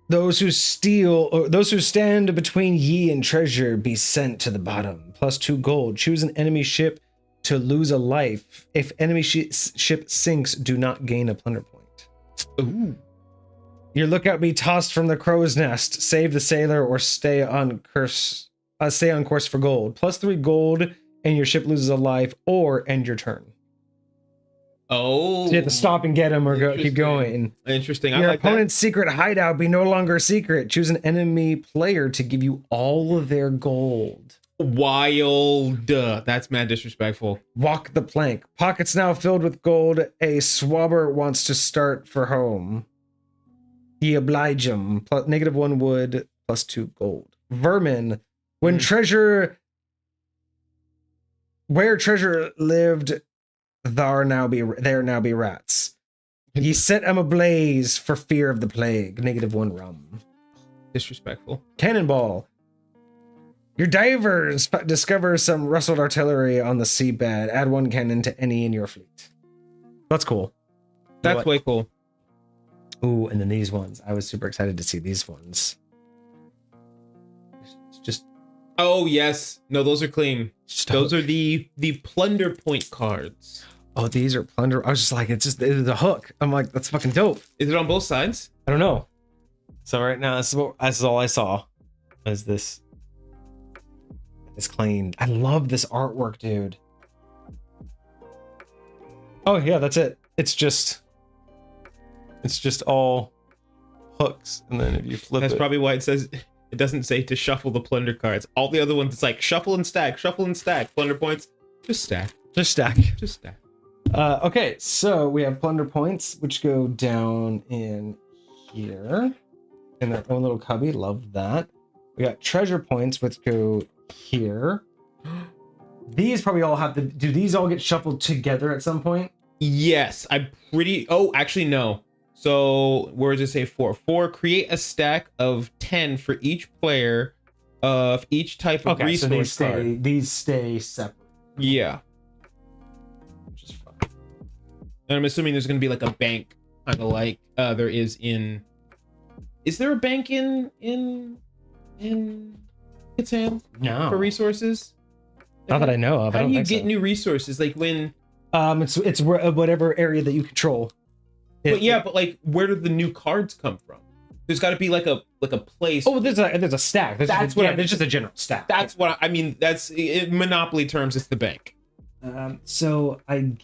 Those who steal, or those who stand between ye and treasure, be sent to the bottom. +2 gold. Choose an enemy ship to lose a life. If enemy ship sinks, do not gain a plunder point. Ooh. Your lookout be tossed from the crow's nest. Save the sailor or stay on course for gold. +3 gold, and your ship loses a life, or end your turn. Oh, So you have to stop and get him, or keep going. Interesting. Your I like opponent's secret hideout be no longer secret. Choose an enemy player to give you all of their gold. that. Wild. That's mad disrespectful. Walk the plank. Pockets now filled with gold. A swabber wants to start for home. Ye oblige him. -1 wood, +2 gold. Vermin. When treasure... Where treasure lived... there now be rats. Ye set them ablaze for fear of the plague. -1 rum. Disrespectful. Cannonball. Your divers discover some rustled artillery on the seabed. Add 1 cannon to any in your fleet. That's cool. That's way cool. Ooh, and then these ones. I was super excited to see these ones. Just Oh yes. No, those are clean. Those are the plunder point cards. Oh, these are plunder. I was just like, it's a hook. I'm like, that's fucking dope. Is it on both sides? I don't know. So right now, this is all I saw. Is this? It's clean. I love this artwork, dude. Oh yeah, that's it. It's just all hooks, and then if you flip That's it, probably why it doesn't say to shuffle the plunder cards. All the other ones, it's like shuffle and stack, plunder points, just stack. just stack. Just stack. Okay, so we have plunder points, which go down in here in their own little cubby. Love that. We got treasure points, which go here. These probably all have to. Do these all get shuffled together at some point? Yes, I'm pretty. Oh, actually, no. So where does it say 4? 4. Create a stack of 10 for each player of each type of resource card. These stay separate. Yeah. Which is fun. And I'm assuming there's going to be like a bank, kind of like there is in. Is there a bank in Catan? No. For resources? Not that I know of. How I don't do you think get so. new resources? Like when? It's whatever area that you control. But yeah, but like, where do the new cards come from? There's got to be like a place. Oh, there's a stack. There's just a general stack. That's what I mean. That's in Monopoly terms. It's the bank. So I'm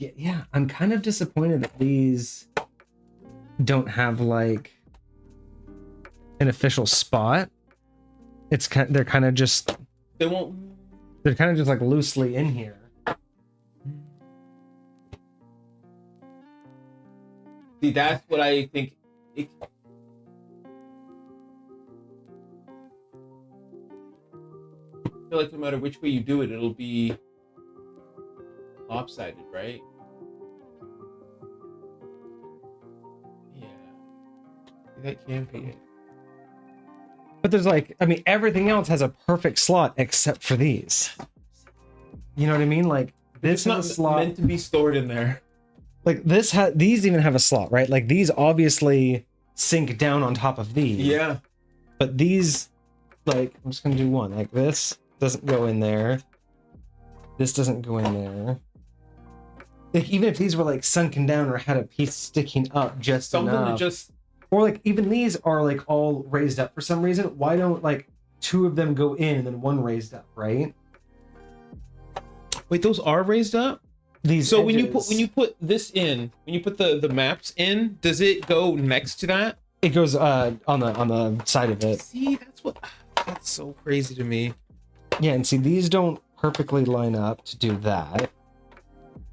kind of disappointed that these don't have like an official spot. They're kind of just They won't. they're kind of just like loosely in here. See, that's what I think. I feel like no matter which way you do it, it'll be lopsided, right? Yeah, that can be it. But there's like, I mean, everything else has a perfect slot except for these. You know what I mean? Like this It's not is a slot meant to be stored in there. like this. These even have a slot, right? Like these obviously sink down on top of these. Yeah. But these, like, I'm just gonna do one. Like this doesn't go in there. This doesn't go in there. like even if these were like sunken down or had a piece sticking up just Something enough, to just or like even these are like all raised up for some reason. Why don't like two of them go in and then one raised up, right? wait, those are raised up? These So edges, when you put this in, when you put the maps in, does it go next to that? it goes on the side of it. See, that's so crazy to me. Yeah, and see these don't perfectly line up to do that.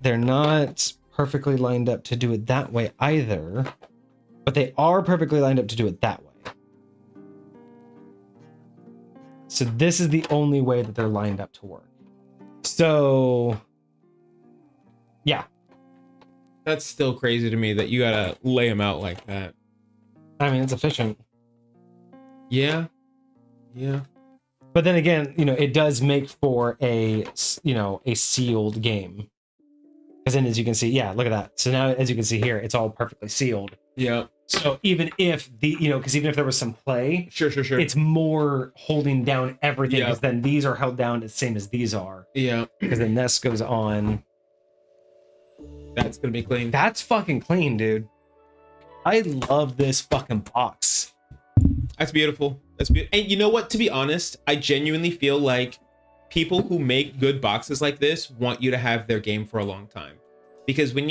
They're not perfectly lined up to do it that way either, but they are perfectly lined up to do it that way. So this is the only way that they're lined up to work. So yeah, That's still crazy to me that you gotta lay them out like that. I mean, it's efficient. Yeah. But then again, it does make for a sealed game. Because then as you can see, yeah, look at that. So now as you can see here, it's all perfectly sealed. Yeah. So even if because even if there was some play, Sure. it's more holding down everything, because then these are held down the same as these are. Yeah. Because then this goes on. That's gonna be clean. That's fucking clean, dude. I love this fucking box. That's beautiful. That's beautiful. And you know what? To be honest, I genuinely feel like people who make good boxes like this want you to have their game for a long time, because when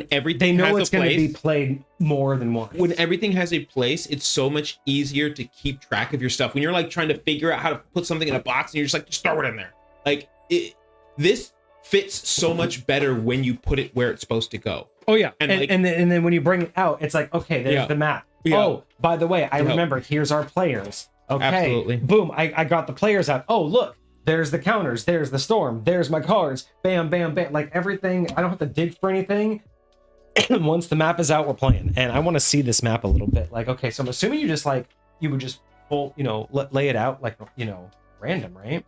everything They know has it's a going to place, be played more than once. when everything has a place, it's so much easier to keep track of your stuff. When you're like trying to figure out how to put something in a box and you're just like, just throw it in there. Like this fits so much better when you put it where it's supposed to go. Oh yeah, And and then when you bring it out, it's like, okay, there's the map. Yeah. Oh, by the way, I remember. Here's our players. Okay, Absolutely. Boom, I got the players out. Oh look, there's the counters. There's the storm. There's my cards. Bam, bam, bam. Like everything. I don't have to dig for anything. Once the map is out, we're playing, and I want to see this map a little bit. Like, okay, so I'm assuming you would just full, lay it out like random, right?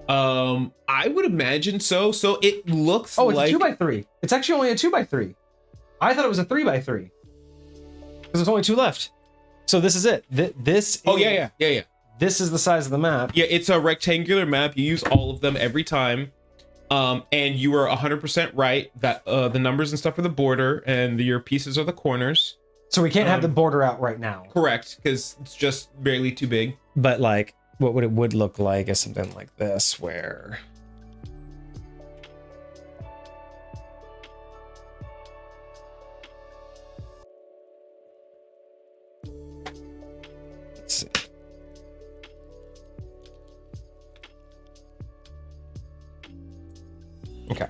I would imagine so. So it looks Oh, it's like a 2x3. It's actually only a 2x3. I thought it was a 3x3 because there's only 2 left. So this is it. This. Oh is, yeah. This is the size of the map. Yeah, it's a rectangular map. You use all of them every time. And you are 100% right that the numbers and stuff are the border and your pieces are the corners. So we can't have the border out right now. Correct, because it's just barely too big. But like, what it would look like is something like this, where let's see. Okay.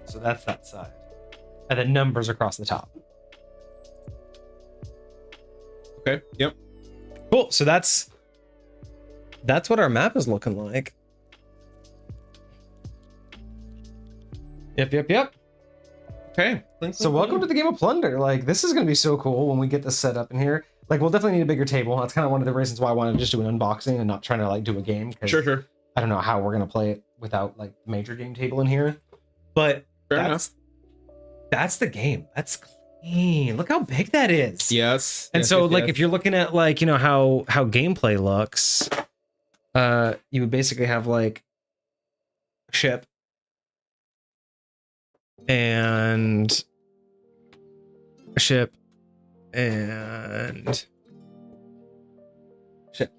So that's that side. And then numbers across the top. Okay, yep. Cool. So that's what our map is looking like. Yep. Okay. So welcome to the game of Plunder. Like, this is going to be so cool when we get this set up in here. Like, we'll definitely need a bigger table. That's kind of one of the reasons why I wanted to just do an unboxing and not trying to like do a game. Sure. I don't know how we're going to play it without like major game table in here. But Fair enough. That's the game. That's clean. Look how big that is. Yes. And yes, so yes, like yes. if you're looking at like, how gameplay looks, you would basically have like a ship and a ship and ship.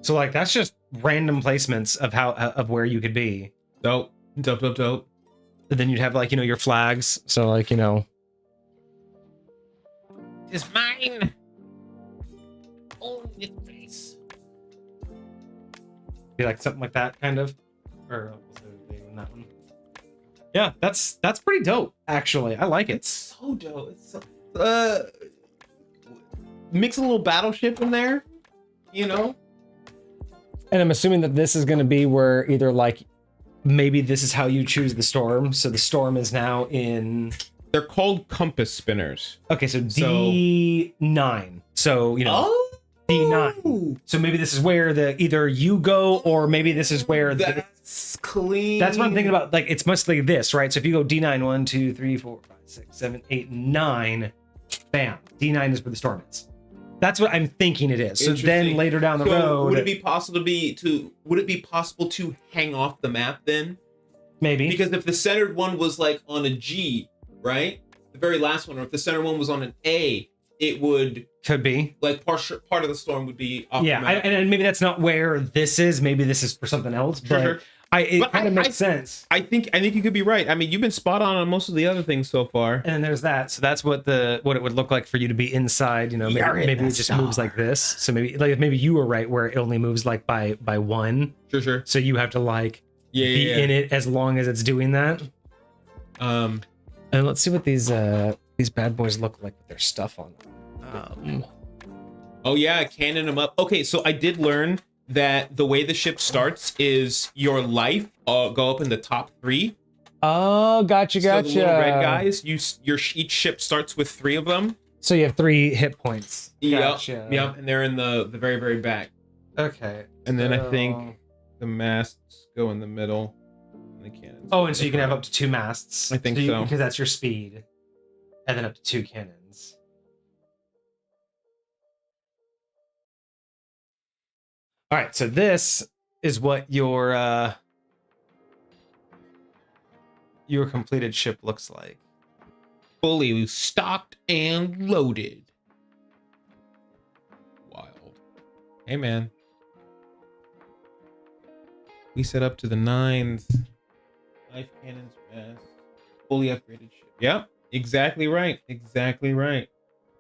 So like that's just random placements of where you could be. Dope. And then you'd have like, your flags. So like, It's mine. Oh, this place. be like something like that kind of, or that one. Yeah, that's pretty dope. Actually, I like it. It's so dope. It's so, mix a little battleship in there, And I'm assuming that this is going to be where either like maybe this is how you choose the storm. So the storm is now in. They're called compass spinners. Okay, so D9. So D9. So maybe this is where either you go, or maybe this is where that's clean. That's what I'm thinking about. Like it's much like this, right? So if you go D9, 1, 2, 3, 4, 5, 6, 7, 8, 9, bam. D9 is where the storm is. That's what I'm thinking it is. So then Interesting. later down the So road, would it be possible to hang off the map then? maybe. Because if the centered one was like on a G, right? The very last one, or if the center one was on an A, it would Could be. like part of the storm would be off Yeah, the map. and maybe that's not where this is. Maybe this is for something else. But Sure. it kind of makes sense. I think you could be right. I mean, you've been spot on most of the other things so far. And then there's that. So that's what it would look like for you to be inside. You know, maybe it just moves like this. So maybe you were right where it only moves like by one. Sure. So you have to like be in it as long as it's doing that. And let's see what these bad boys look like with their stuff on them. Oh yeah, cannon them up. Okay, so I did learn that the way the ship starts is your life go up in the top 3. Oh, gotcha. So the little red guys, each ship starts with 3 of them. So you have 3 hit points. Gotcha. Yep, and they're in the very, very back. Okay. And then I think the masts go in the middle. And the cannons. Oh, and so you can have up to 2 masts. I think so. Because that's your speed. And then up to 2 cannons. All right, so this is what your completed ship looks like. Fully stocked and loaded. Wild. Hey man. We set up to the 9s. 5 cannons, mast. Fully upgraded ship. Yep. Exactly right. Exactly right.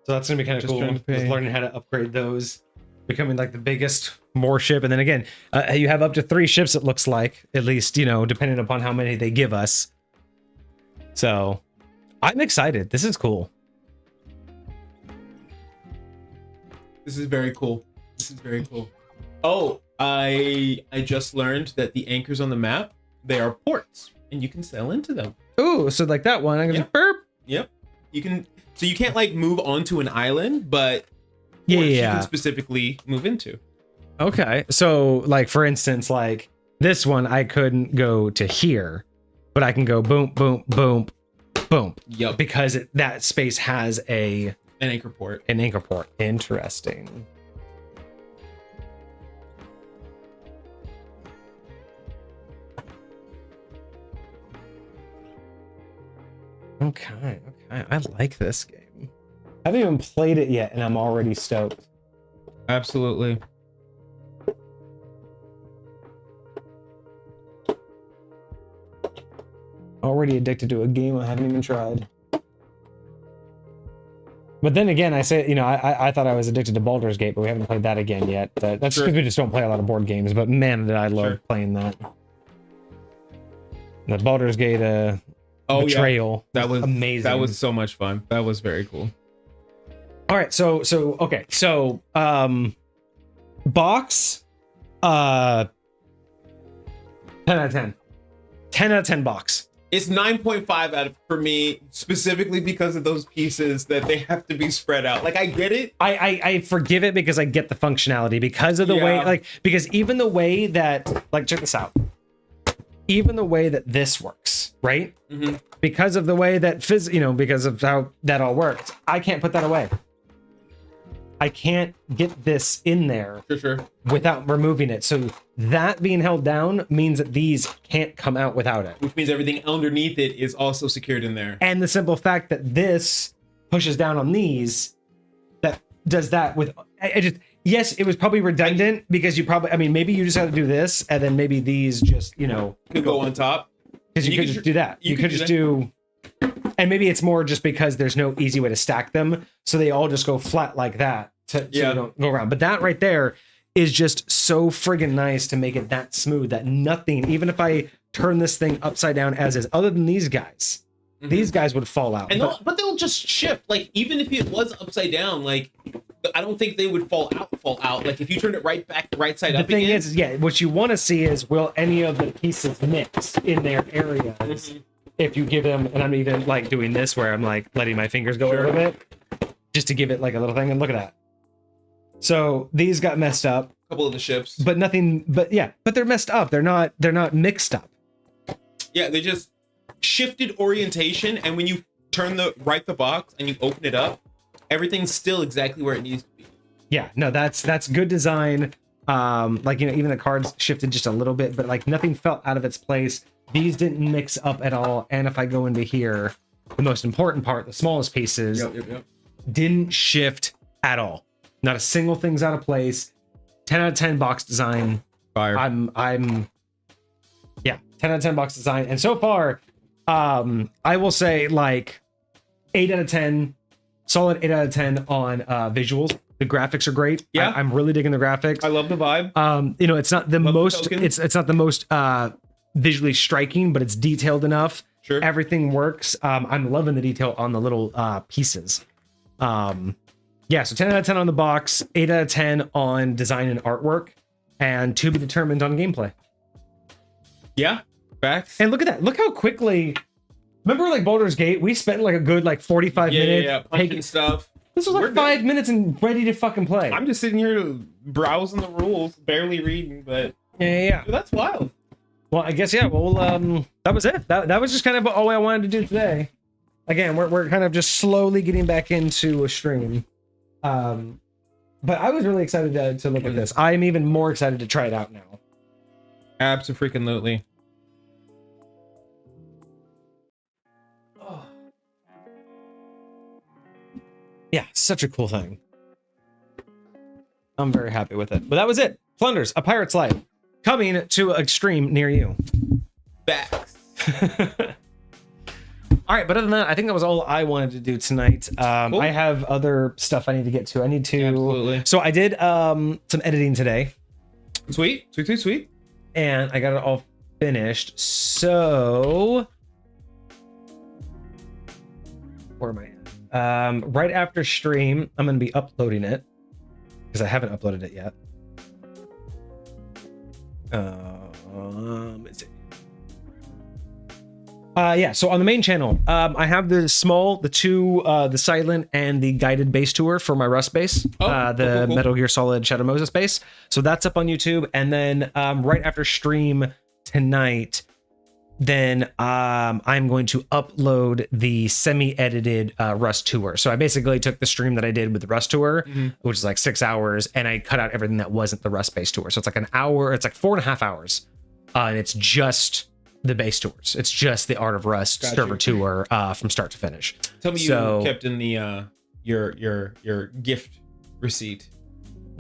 So that's gonna be kind of cool. Just pay. learning how to upgrade those, becoming like the biggest more ship, and then again, you have up to 3 ships. It looks like, at least, you know, depending upon how many they give us. So I'm excited. This is cool. This is very cool. Oh, I just learned that the anchors on the map, they are ports, and you can sail into them. Ooh, so like that one, I can just burp. Yep. You can. So you can't like move onto an island, but Yeah. you can specifically move into. Okay, so like for instance, like this one, I couldn't go to here, but I can go boom, boom, boom, boom. Yep. Because that space has An anchor port. an anchor port. Interesting. Okay. I like this game. I haven't even played it yet, and I'm already stoked. Absolutely. Already addicted to a game I haven't even tried. But then again, I say, you know, I thought I was addicted to Baldur's Gate, but we haven't played that again yet. That's because we just don't play a lot of board games. But man, did I love playing that. The Baldur's Gate betrayal. That was amazing. That was so much fun. That was very cool. All right, so okay, so box, 10 out of 10, 10 out of 10 box. It's 9.5 out of for me, specifically because of those pieces that they have to be spread out. Like I get it. I forgive it because I get the functionality, because of the way, like, because even the way that, like, check this out. Even the way that this works, right? Mm-hmm. Because of the way that because of how that all works, I can't put that away. I can't get this in there without removing it. So that being held down means that these can't come out without it. Which means everything underneath it is also secured in there. And the simple fact that this pushes down on these, that does that with, yes, it was probably redundant because maybe you just had to do this and then maybe these just, could go on top. Because you could just do that. You could just do, and maybe it's more just because there's no easy way to stack them. So they all just go flat like that so you don't go around. But that right there is just so friggin' nice to make it that smooth that nothing, even if I turn this thing upside down as is, other than these guys, these guys would fall out. And they'll just shift. Like, even if it was upside down, like, I don't think they would fall out. Like, if you turn it right back, the right side up again. The thing is, what you want to see is, will any of the pieces mix in their areas? If you give them, and I'm even like doing this where I'm like letting my fingers go a little bit, just to give it like a little thing, and look at that. So these got messed up. A couple of the ships. But they're messed up. They're not mixed up. Yeah, they just shifted orientation, and when you turn the box and you open it up, everything's still exactly where it needs to be. Yeah, no, that's good design. Like, you know, even the cards shifted just a little bit, but like nothing felt out of its place. These didn't mix up at all. And if I go into here, the most important part, the smallest pieces, didn't shift at all. Not a single thing's out of place. 10 out of 10 box design. Fire. Yeah, 10 out of 10 box design. And so far, I will say like 8 out of 10, solid 8 out of 10 on visuals. The graphics are great. Yeah, I'm really digging the graphics. I love the vibe. You know, it's not the most it's not the most visually striking, but it's detailed enough. Sure. Everything works. I'm loving the detail on the little pieces. Yeah, so 10 out of 10 on the box, 8 out of 10 on design and artwork, and to be determined on gameplay. Yeah, facts. And look at that. Look how quickly. Remember, like Baldur's Gate, we spent like a good like 45 minutes. Yeah, punching stuff. This was like 5 minutes and ready to fucking play. I'm just sitting here browsing the rules, barely reading, but yeah. Dude, that's wild. Well, I guess, yeah. Well, that was it. That was just kind of all I wanted to do today. Again, we're kind of just slowly getting back into a stream. But I was really excited to look at this. I am even more excited to try it out now. Abso-freaking-lutely. Yeah, such a cool thing. I'm very happy with it. But that was it. Plunders, A Pirate's Life. Coming to a stream near you. Facts. All right, but other than that, I think that was all I wanted to do tonight. Cool. I have other stuff I need to get to. I need to... Absolutely. So I did some editing today. Sweet. And I got it all finished. So... Where am I at? Right after stream, I'm going to be uploading it. Because I haven't uploaded it yet. Let's see. Yeah, so on the main channel, I have the silent and the guided base tour for my Rust base, cool. Metal Gear Solid Shadow Moses base. So that's up on YouTube. And then right after stream tonight, then I'm going to upload the semi-edited Rust tour. So I basically took the stream that I did with the Rust tour, which is like 6 hours, and I cut out everything that wasn't the Rust base tour. So it's like an hour, it's like 4.5 hours, and it's just the base tours. It's just the Art of Rust server tour from start to finish. Tell me you kept in the your gift receipt.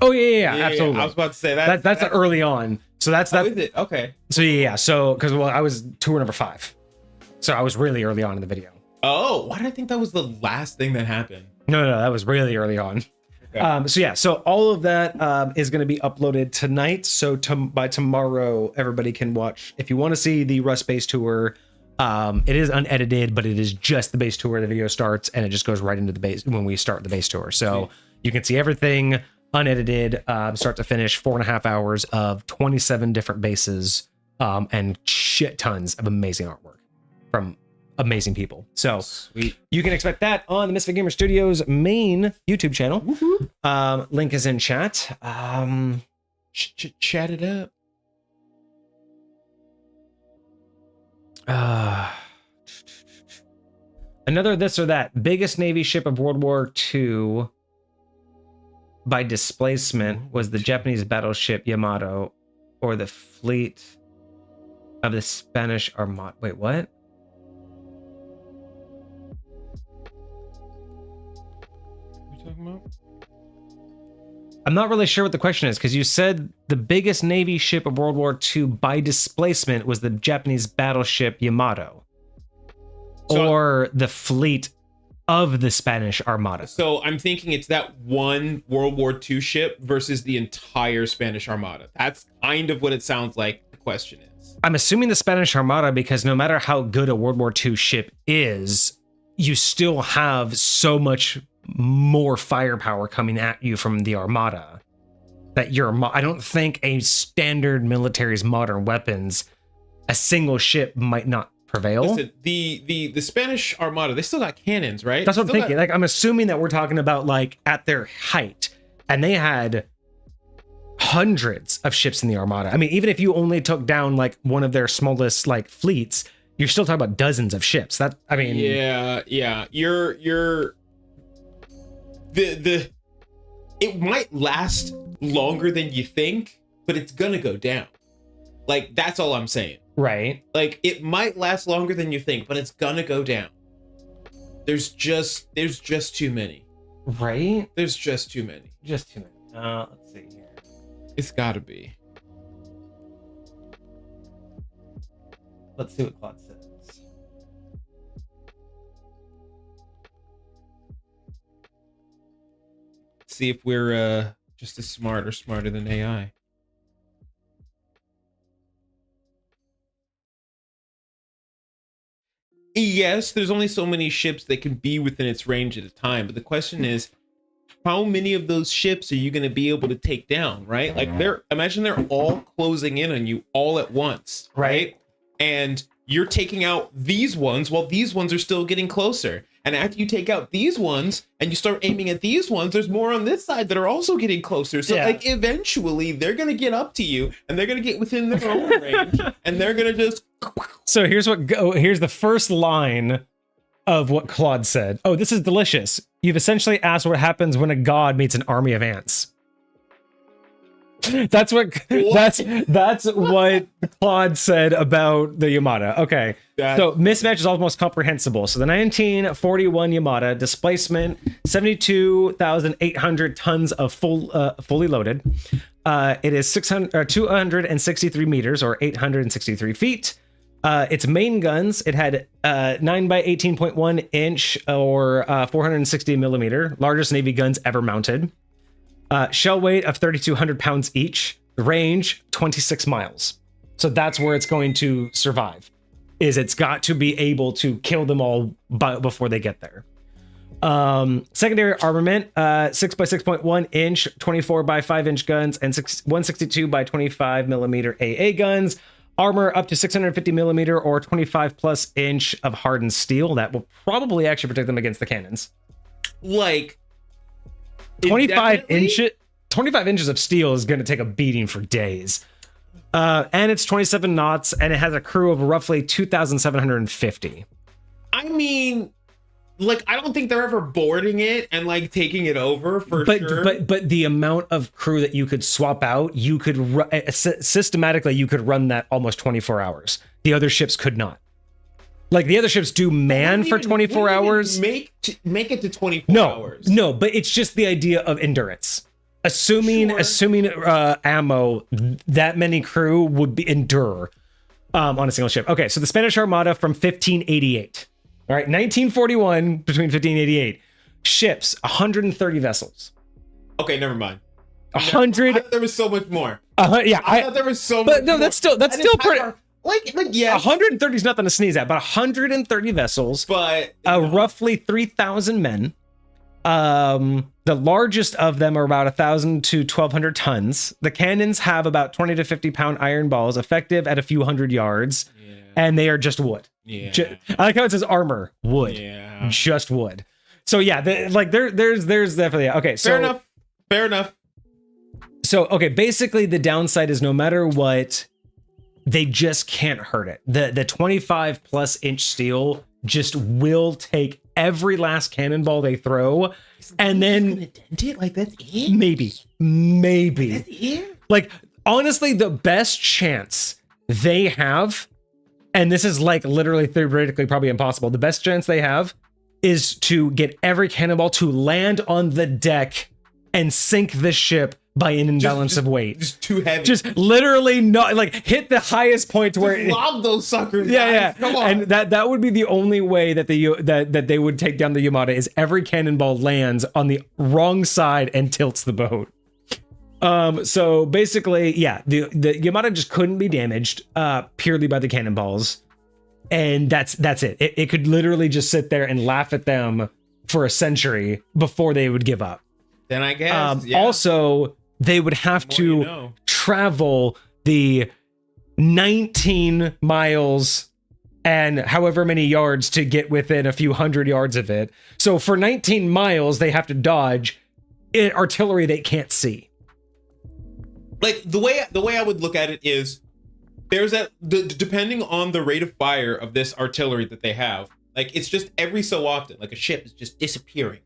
Oh yeah, absolutely. I was about to say that's early on. So that's that. Is it? Okay. So yeah. So because I was tour number 5, so I was really early on in the video. Oh, why did I think that was the last thing that happened? No, that was really early on. Okay. So yeah, so all of that is going to be uploaded tonight. So by tomorrow, everybody can watch. If you want to see the Rust base tour, it is unedited, but it is just the base tour. The video starts and it just goes right into the base when we start the base tour. So you can see everything unedited, start to finish, 4.5 hours of 27 different bases, and shit tons of amazing artwork from amazing people. So sweet. You can expect that on the Misfit Gamer Studios main YouTube channel. Link is in chat. Chat it up. Another this or that. Biggest Navy ship of World War II by displacement was the Japanese battleship Yamato, or the fleet of the Spanish Armada. Wait, what? I'm not really sure what the question is, because you said the biggest Navy ship of World War II by displacement was the Japanese battleship Yamato, or the fleet of the Spanish Armada. So I'm thinking it's that one World War II ship versus the entire Spanish Armada. That's kind of what it sounds like the question is. I'm assuming the Spanish Armada, because no matter how good a World War II ship is, you still have so much more firepower coming at you from the Armada that I don't think a standard military's modern weapons, a single ship might not prevail. Listen, the Spanish Armada, they still got cannons, right? That's what I'm thinking. Like, I'm assuming that we're talking about like at their height, and they had hundreds of ships in the Armada. I mean, even if you only took down like one of their smallest like fleets, you're still talking about dozens of ships. That, I mean, yeah. You're the it might last longer than you think, but it's gonna go down. Like, that's all I'm saying. Right. Like, it might last longer than you think, but it's gonna go down. There's just too many. Right? There's just too many. Just too many. Let's see here. It's gotta be. Let's see what Claude says. See if we're just as smart or smarter than AI. Yes, there's only so many ships that can be within its range at a time, but the question is, how many of those ships are you going to be able to take down, right? Like, imagine they're all closing in on you all at once, right? And you're taking out these ones while these ones are still getting closer. And after you take out these ones and you start aiming at these ones, there's more on this side that are also getting closer. So like, eventually they're going to get up to you and they're going to get within their own range and they're going to just. So here's the first line of what Claude said. Oh, this is delicious. You've essentially asked what happens when a god meets an army of ants. That's what Claude said about the Yamada. Okay. So mismatch is almost comprehensible. So the 1941 Yamada, displacement 72,800 tons of fully loaded. It is 263 meters or 863 feet. Its main guns, it had 9 by 18.1 inch or 460 millimeter, largest Navy guns ever mounted. Shell weight of 3,200 pounds each. Range 26 miles. So that's where it's going to survive. Is it's got to be able to kill them all before they get there. Secondary armament, 6 by 6.1 inch, 24 by 5 inch guns, and 162 by 25 millimeter AA guns. Armor up to 650 millimeter or 25 plus inch of hardened steel. That will probably actually protect them against the cannons. Like 25 inches of steel is going to take a beating for days. And it's 27 knots and it has a crew of roughly 2,750. I mean, like, I don't think they're ever boarding it and like taking it over for sure. But the amount of crew that you could swap out, you could systematically, you could run that almost 24 hours. The other ships could not. Like, the other ships do man for 24 hours. Make it to 24 hours. No, but it's just the idea of endurance. Assuming ammo, that many crew would endure on a single ship. Okay, so the Spanish Armada from 1588. All right, 1941 between 1588. Ships, 130 vessels. Okay, never mind. 100. I thought there was so much more. Yeah, I thought there was so much. But no, that's still pretty. Like yeah. 130 is nothing to sneeze at, but 130 vessels. But roughly 3,000 men. The largest of them are about 1,000 to 1,200 tons. The cannons have about 20 to 50 pound iron balls, effective at a few hundred yards, and they are just wood. Yeah, I like how it says armor, wood. Yeah, just wood. So yeah, there's definitely okay. So fair enough. So okay, basically the downside is no matter what, they just can't hurt it. The 25 plus inch steel just will take every last cannonball they throw, and then dent it. Like, that's it. Maybe. That's it. Like, honestly, the best chance they have, and this is like literally theoretically probably impossible, the best chance they have is to get every cannonball to land on the deck and sink the ship by an imbalance of weight. Just too heavy. Just literally not like hit the highest point where just lob those suckers. Yeah. Come on. And that would be the only way that that they would take down the Yamada is every cannonball lands on the wrong side and tilts the boat. So basically, yeah, the Yamada just couldn't be damaged purely by the cannonballs. And that's it. It could literally just sit there and laugh at them for a century before they would give up. Then I guess also they would have to travel the 19 miles and however many yards to get within a few hundred yards of it. So for 19 miles, they have to dodge artillery they can't see. Like, the way I would look at it is, there's depending on the rate of fire of this artillery that they have, like, it's just every so often, like, a ship is just disappearing.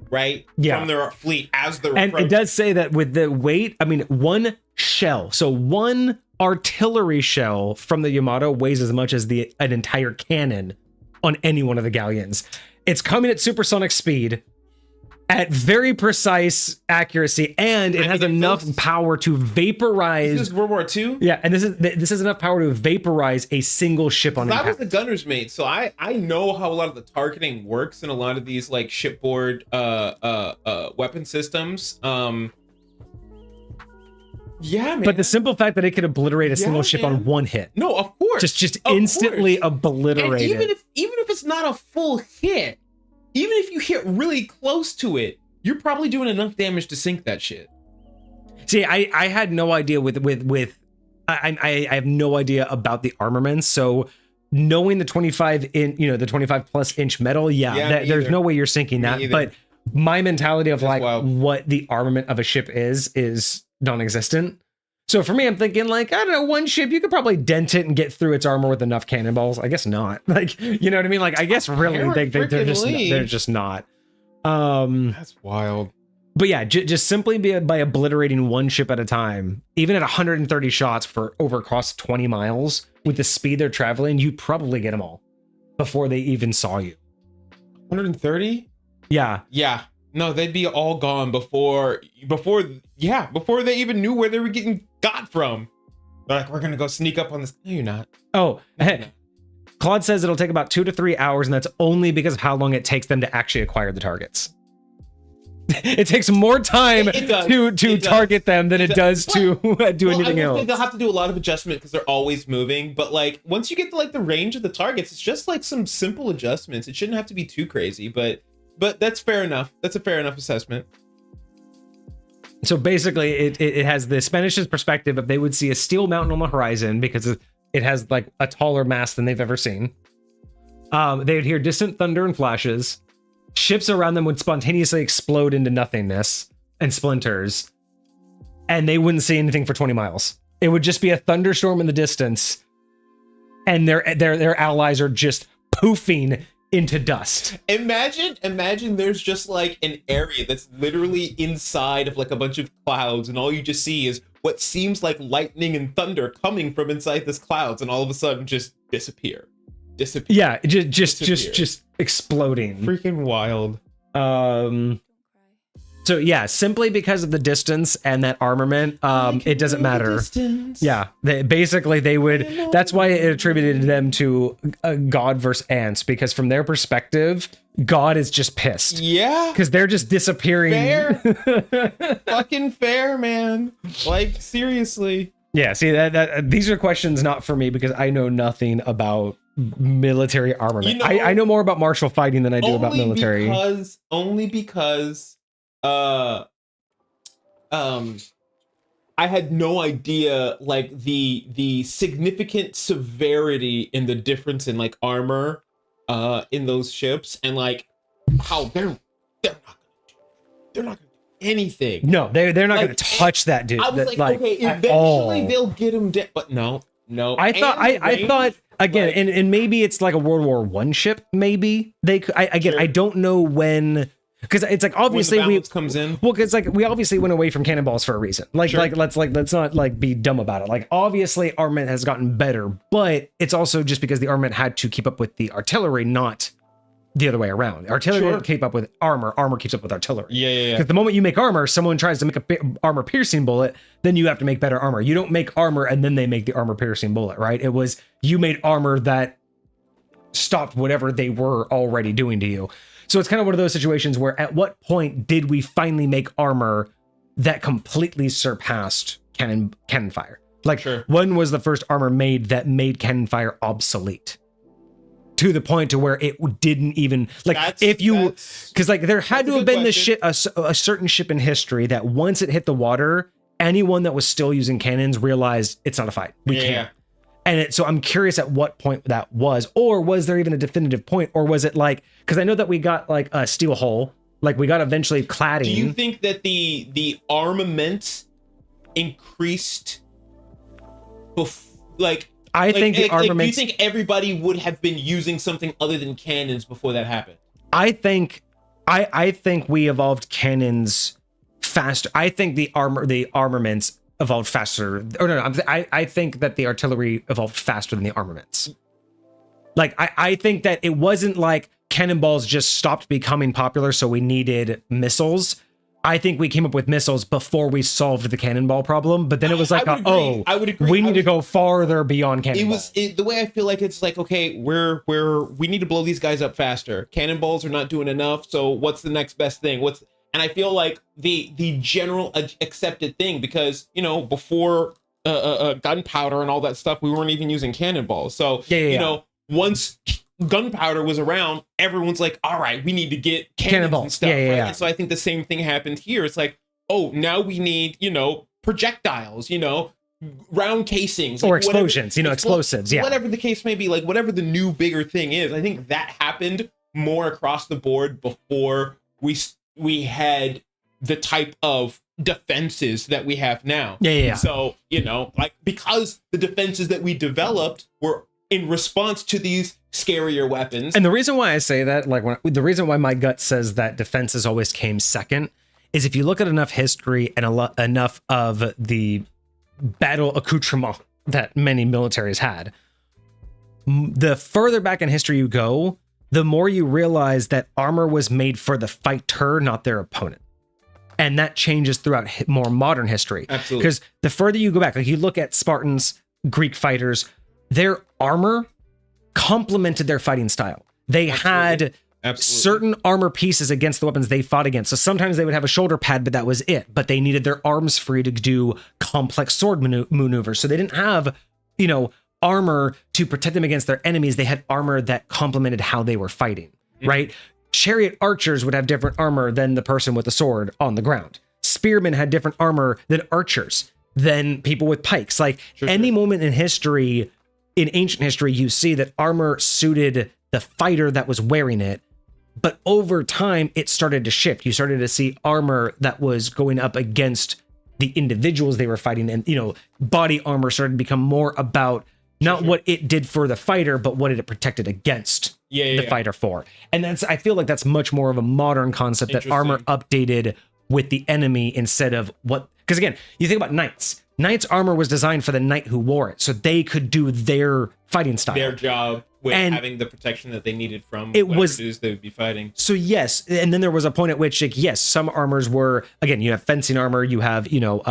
right? Yeah. From their fleet as they're And approaching. it does say that with the weight, I mean, one shell, so one artillery shell from the Yamato weighs as much as an entire cannon on any one of the galleons. It's coming at supersonic speed, at very precise accuracy, and it has enough power to vaporize. This is World War II. Yeah, and this is enough power to vaporize a single ship on That impact. was the gunner's mate, so I know how a lot of the targeting works in a lot of these like shipboard weapon systems. Yeah, man. But the simple fact that it could obliterate a single ship on one hit. No, of course. Just Of instantly course. obliterate And it. even if it's not a full hit, even if you hit really close to it, you're probably doing enough damage to sink that shit. See, I had no idea I have no idea about the armaments, so knowing the 25 the 25 plus inch metal, there's no way you're sinking that. But my mentality of what the armament of a ship is non-existent. So for me, I'm thinking like, I don't know, one ship, you could probably dent it and get through its armor with enough cannonballs. I guess not. Like, you know what I mean? Like, I guess really they're just not. That's wild. But yeah, just simply by obliterating one ship at a time, even at 130 shots for over across 20 miles with the speed they're traveling, you'd probably get them all before they even saw you. 130? Yeah. Yeah. No, they'd be all gone before they even knew where they were getting got from. They're like, we're gonna go sneak up on this. No, you're not. Oh, hey. Claude says it'll take about 2 to 3 hours, and that's only because of how long it takes them to actually acquire the targets. It takes more time to target them than it does to do anything else. They'll have to do a lot of adjustment because they're always moving. But like once you get to like the range of the targets, it's just like some simple adjustments. It shouldn't have to be too crazy, but that's fair enough. That's a fair enough assessment. So basically, it has the Spanish's perspective if they would see a steel mountain on the horizon because it has like a taller mast than they've ever seen. They would hear distant thunder and flashes. Ships around them would spontaneously explode into nothingness and splinters, and they wouldn't see anything for 20 miles. It would just be a thunderstorm in the distance, and their allies are just poofing into dust. Imagine there's just like an area that's literally inside of like a bunch of clouds, and all you just see is what seems like lightning and thunder coming from inside this clouds, and all of a sudden just disappear. Yeah, just exploding. Freaking wild. So yeah, simply because of the distance and that armament, it doesn't matter. Yeah, they would. That's why it attributed them to God versus ants, because from their perspective, God is just pissed. Yeah, because they're just disappearing. Fair, fucking fair, man. Like seriously. Yeah. See that these are questions not for me because I know nothing about military armament. You know, I know more about martial fighting than I do about military. Only because I had no idea like the significant severity in the difference in like armor in those ships, and like how they're not gonna do anything. No, they're not like, gonna touch that dude. I was like okay, eventually they'll get him dead, but no. I thought again, and maybe it's like a World War I ship. Maybe they could. I don't know when, because it's like obviously when the balance comes in. Well, because like we obviously went away from cannonballs for a reason. Let's not like be dumb about it. Like obviously armament has gotten better, but it's also just because the armament had to keep up with the artillery, not the other way around. Artillery didn't keep up with armor. Armor keeps up with artillery. Yeah. Because the moment you make armor, someone tries to make a armor piercing bullet, then you have to make better armor. You don't make armor and then they make the armor piercing bullet, right? It was you made armor that stopped whatever they were already doing to you. So it's kind of one of those situations where at what point did we finally make armor that completely surpassed cannon fire? Like when was the first armor made that made cannon fire obsolete? To the point to where it didn't even like because like there had to have been a certain ship in history that once it hit the water, anyone that was still using cannons realized it's not a fight. We can't. And so I'm curious at what point that was, or was there even a definitive point, or was it like, because I know that we got like a steel hull, like we got eventually cladding. Do you think that the armament increased I think the armament. Do you think everybody would have been using something other than cannons before that happened? I think I think we evolved cannons faster. I think the armaments evolved faster. Or no, I think that the artillery evolved faster than the armaments. Like, I think that it wasn't like cannonballs just stopped becoming popular, so we needed missiles. I think we came up with missiles before we solved the cannonball problem, but then it was like, I would agree. We need to go farther beyond cannonball. The way I feel like it's like, okay, we need to blow these guys up faster. Cannonballs are not doing enough, so what's the next best thing? And I feel like the general accepted thing, because, you know, before gunpowder and all that stuff, we weren't even using cannonballs. So, you know, once gunpowder was around, everyone's like, all right, we need to get cannonballs and stuff. Right? And so I think the same thing happened here. It's like, oh, now we need, you know, projectiles, you know, round casings. Or explosions, explosives. Yeah. Whatever the case may be, like whatever the new bigger thing is. I think that happened more across the board before we had the type of defenses that we have now. Yeah. So, you know, like, because the defenses that we developed were in response to these scarier weapons. And the reason why I say that, like, the reason why my gut says that defenses always came second is if you look at enough history and enough of the battle accoutrement that many militaries had, the further back in history you go, the more you realize that armor was made for the fighter, not their opponent. And that changes throughout more modern history. Absolutely. Because the further you go back, like you look at Spartans, Greek fighters, their armor complemented their fighting style. They had certain armor pieces against the weapons they fought against. So sometimes they would have a shoulder pad, but that was it. But they needed their arms free to do complex sword maneuvers. So they didn't have, you know, armor to protect them against their enemies. They had armor that complemented how they were fighting, right? Chariot archers would have different armor than the person with the sword on the ground. Spearmen had different armor than archers, than people with pikes. Like any moment in history, in ancient history, you see that armor suited the fighter that was wearing it. But over time, it started to shift. You started to see armor that was going up against the individuals they were fighting. And, you know, body armor started to become more about not what it did for the fighter, but what it protected against the fighter for. And I feel like that's much more of a modern concept, that armor updated with the enemy instead of what, because again, you think about knights. Knight's armor was designed for the knight who wore it, so they could do their fighting style. Their job with having the protection that they needed from it was they would be fighting. So yes, and then there was a point at which, like, yes, some armors were, again, you have fencing armor, you have, you know,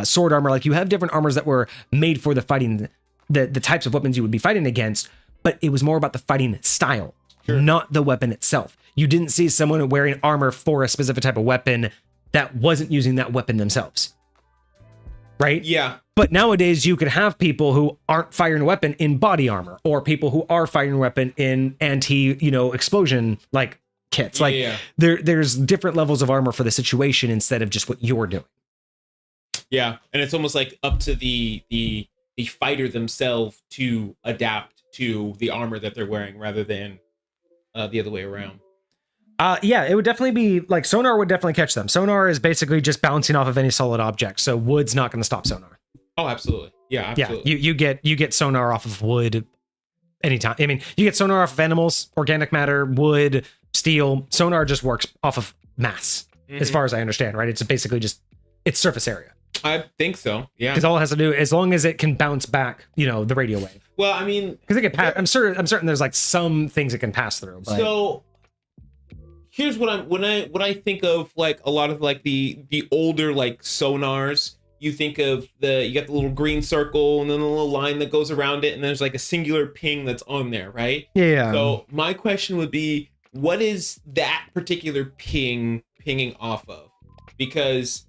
sword armor, like you have different armors that were made for the fighting, the types of weapons you would be fighting against, but it was more about the fighting style, not the weapon itself. You didn't see someone wearing armor for a specific type of weapon that wasn't using that weapon themselves. Right? Yeah. But nowadays you could have people who aren't firing a weapon in body armor, or people who are firing a weapon in explosion like kits. There's different levels of armor for the situation instead of just what you're doing. Yeah. And it's almost like up to the fighter themselves to adapt to the armor that they're wearing rather than the other way around. Yeah, it would definitely be like sonar would definitely catch them. Sonar is basically just bouncing off of any solid object, so wood's not going to stop sonar. Oh, absolutely. Yeah, absolutely. Yeah, you get sonar off of wood anytime. I mean, you get sonar off of animals, organic matter, wood, steel. Sonar just works off of mass, as far as I understand, right? It's basically just it's surface area. I think so. Yeah, because all it has to do, as long as it can bounce back, the radio wave. Well, I mean, because it can pass. I'm certain there's like some things it can pass through. But. So. Here's what I think of, like a lot of like the older like sonars. You think of you got the little green circle and then a little line that goes around it, and there's like a singular ping that's on there, right? Yeah. So my question would be, what is that particular pinging off of? Because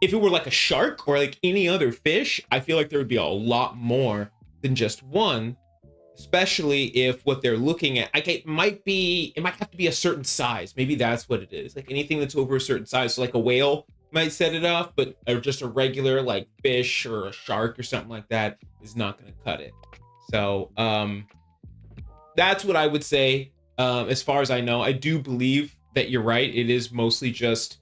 if it were like a shark or like any other fish, I feel like there would be a lot more than just one. Especially if what they're looking at, like it might have to be a certain size. Maybe that's what it is. Like anything that's over a certain size, so like a whale might set it off, but just a regular like fish or a shark or something like that is not going to cut it. So that's what I would say. As far as I know, I do believe that you're right. It is mostly just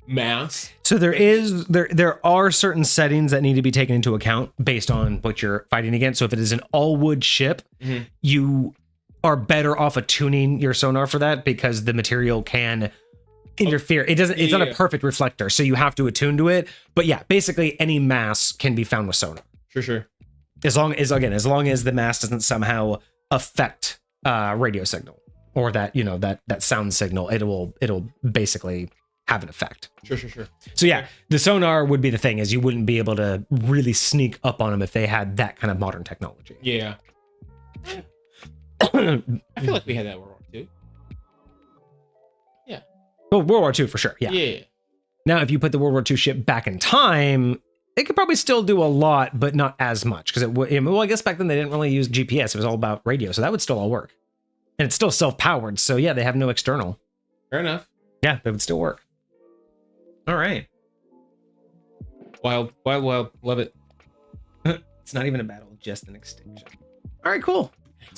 mass. So there are certain settings that need to be taken into account based on what you're fighting against. So if it is an all wood ship, are better off attuning your sonar for that because the material can interfere. It doesn't. It's not a perfect reflector, so you have to attune to it. But yeah, basically any mass can be found with sonar. Sure. As long as the mass doesn't somehow affect radio signal or that that sound signal, it'll basically have an effect. Sure. So yeah, the sonar would be the thing, is you wouldn't be able to really sneak up on them if they had that kind of modern technology. Yeah. I feel like we had that World War II. Yeah. Well, World War II for sure. Yeah. Yeah. Now, if you put the World War II ship back in time, it could probably still do a lot, but not as much because well, I guess back then they didn't really use GPS. It was all about radio, so that would still all work, and it's still self-powered. So yeah, they have no external. Fair enough. Yeah, that would still work. All right. Wild. Love it. It's not even a battle, just an extinction. All right, cool.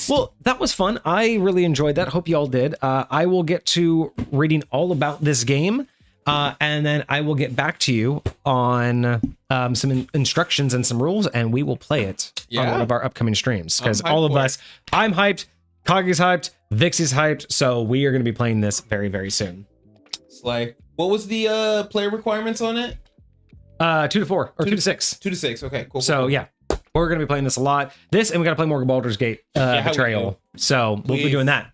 Well, that was fun. I really enjoyed that. Hope you all did. I will get to reading all about this game, and then I will get back to you on some instructions and some rules, and we will play it on one of our upcoming streams. Because all of us, I'm hyped, Kagi's hyped, Vixie's hyped, so we are going to be playing this very, very soon. Slay. What was the player requirements on it? 2 to 4 or 2 to 6. 2 to 6. Okay, cool. So yeah, we're going to be playing this a lot. This, and we got to play more Baldur's Gate Betrayal. So we'll be doing that.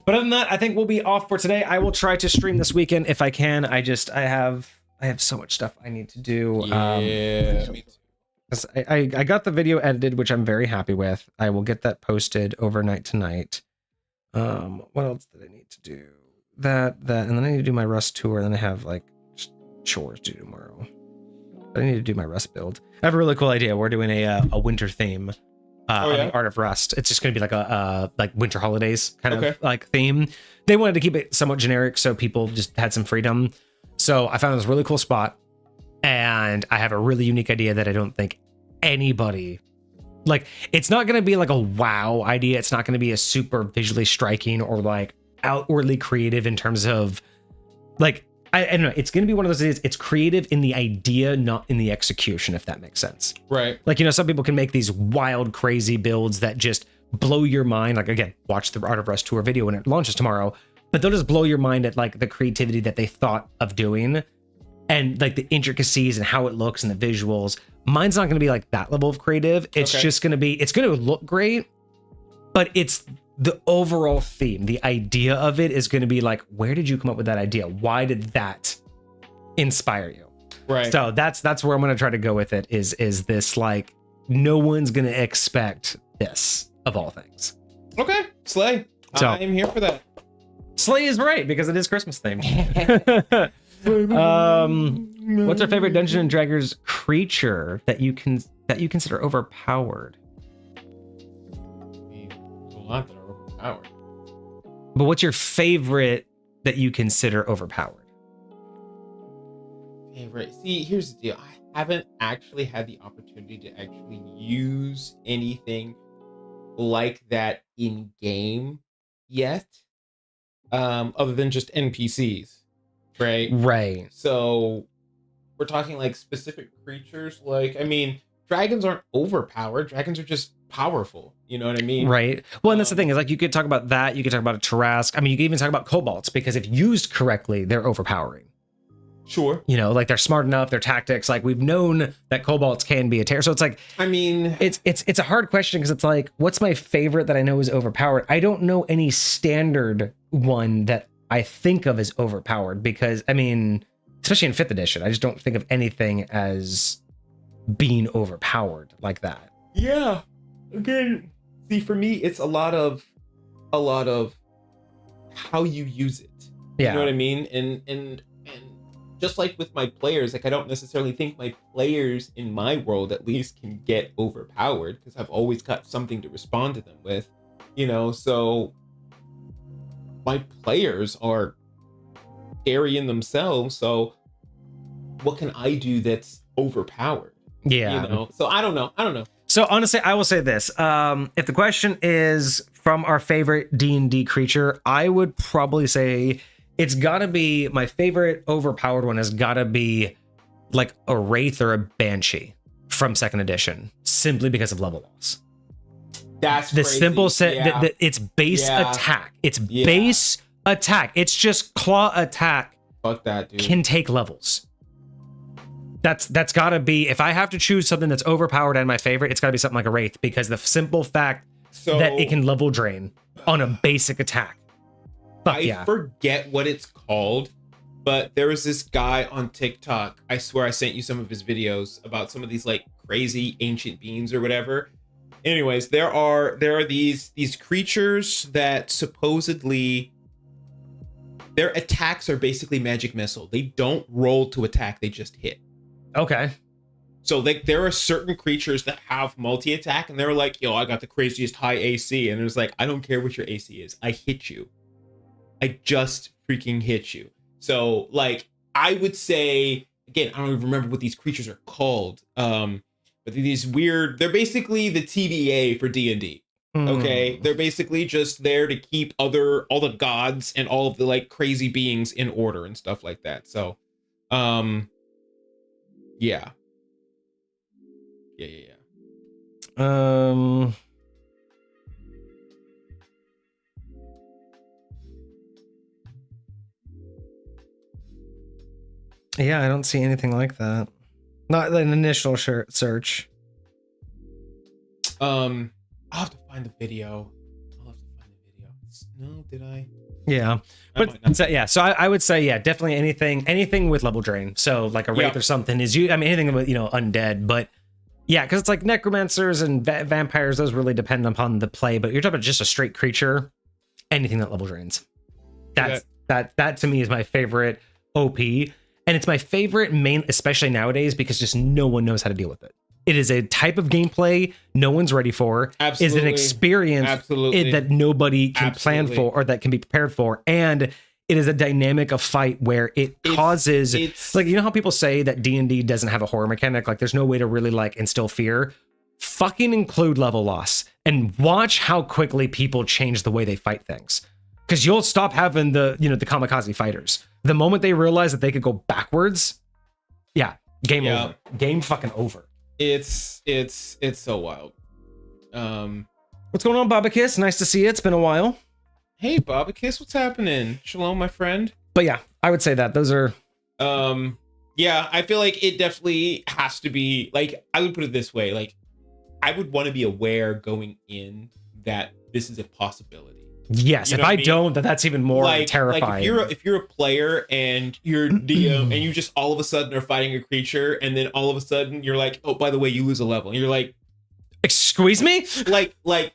But other than that, I think we'll be off for today. I will try to stream this weekend if I can. I have so much stuff I need to do. Yeah. I got the video edited, which I'm very happy with. I will get that posted overnight tonight. What else did I need to do? That, and then I need to do my Rust tour. And then I have like chores to do tomorrow. But I need to do my Rust build. I have a really cool idea. We're doing a winter theme on the Art of Rust. It's just going to be like a like winter holidays kind of like theme. They wanted to keep it somewhat generic, so people just had some freedom. So I found this really cool spot, and I have a really unique idea that I don't think anybody like. It's not going to be like a wow idea. It's not going to be a super visually striking or like outwardly creative in terms of like. I don't know. It's going to be one of those ideas. It's creative in the idea, not in the execution, if that makes sense. Right. Like, some people can make these wild, crazy builds that just blow your mind. Like, again, watch the Art of Rust tour video when it launches tomorrow. But they'll just blow your mind at like the creativity that they thought of doing and like the intricacies and how it looks and the visuals. Mine's not going to be like that level of creative. It's just going to be, it's going to look great, but it's the overall theme, the idea of it is going to be like, where did you come up with that idea? Why did that inspire you? Right. So that's where I'm going to try to go with it is this like, no one's going to expect this of all things. Okay. Slay. So, I'm here for that. Slay is right because it is Christmas themed. What's our favorite Dungeons and Dragons creature that you consider overpowered? A lot that are overpowered. But what's your favorite that you consider overpowered? Favorite. See, here's the deal. I haven't actually had the opportunity to actually use anything like that in game yet, other than just NPCs, right? Right. So we're talking like specific creatures. Like, I mean, dragons aren't overpowered. Dragons are just powerful. You know what I mean? Right. Well, and that's the thing is like you could talk about that. You could talk about a Tarask. I mean, you could even talk about kobolds because if used correctly, they're overpowering. Sure. Like they're smart enough, their tactics. Like we've known that kobolds can be a terror. So it's like, I mean, it's a hard question because it's like, what's my favorite that I know is overpowered? I don't know any standard one that I think of as overpowered because I mean, especially in 5th edition, I just don't think of anything as being overpowered like that. Yeah. Again, see, for me, it's a lot of how you use it. Yeah. You know what I mean? And just like with my players, like I don't necessarily think my players in my world at least can get overpowered because I've always got something to respond to them with, so my players are scary in themselves. So what can I do that's overpowered? Yeah. So I don't know. So honestly, I will say this. If the question is from our favorite D&D creature, I would probably say it's gotta be, my favorite overpowered one has gotta be like a Wraith or a Banshee from 2nd edition, simply because of level loss. That's the crazy. simple set Yeah. that it's base Yeah. attack. It's Yeah. base attack. It's just claw attack Fuck that, dude. can take levels. That's gotta be, if I have to choose something that's overpowered and my favorite, it's gotta be something like a Wraith, because the simple fact that it can level drain on a basic attack. Fuck I forget what it's called, but there was this guy on TikTok. I swear I sent you some of his videos about some of these like crazy ancient beings or whatever. Anyways, there are these creatures that supposedly their attacks are basically magic missile. They don't roll to attack, they just hit. Okay. So like there are certain creatures that have multi-attack and they're like, yo, I got the craziest high AC. And it's like, I don't care what your AC is. I hit you. I just freaking hit you. So like I would say, again, I don't even remember what these creatures are called. But these weird, they're basically the TVA for D&D. Okay. They're basically just there to keep all the gods and all of the like crazy beings in order and stuff like that. So yeah. Yeah, I don't see anything like that. Not an initial search. I'll have to find the video. No, did I? Yeah, but so, yeah, so I would say, yeah, definitely anything with level drain. So like a Wraith or something is anything with, undead, but yeah, because it's like necromancers and vampires, those really depend upon the play, but you're talking about just a straight creature, anything that level drains. That to me is my favorite OP, and it's my favorite main, especially nowadays, because just no one knows how to deal with it. It is a type of gameplay no one's ready for. Absolutely. Is an experience that nobody can plan for or that can be prepared for. And it is a dynamic of fight where it causes, like, you know how people say that D&D doesn't have a horror mechanic? Like there's no way to really like instill fear. Fucking include level loss and watch how quickly people change the way they fight things. Because you'll stop having the kamikaze fighters. The moment they realize that they could go backwards, game over. Game fucking over. It's so wild. What's going on, Babakis? Nice to see you. It's been a while. Hey, Babakis, what's happening? Shalom, my friend. But yeah, I would say that those are. Yeah, I feel like it definitely has to be like, I would put it this way, like I would want to be aware going in that this is a possibility. Yes, if I don't, that's even more terrifying. Like if you're a player and you're DM and you just all of a sudden are fighting a creature and then all of a sudden you're like, oh, by the way, you lose a level. And you're like, excuse me? Like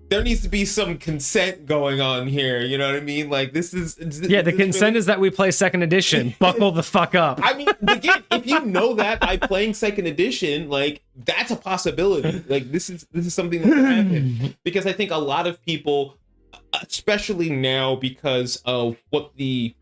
there needs to be some consent going on here. You know what I mean? Like the consent is that we play second edition. Buckle the fuck up. I mean, again, if you know that by playing second edition, like that's a possibility. Like this is something that can happen, because I think a lot of people, especially now because of what and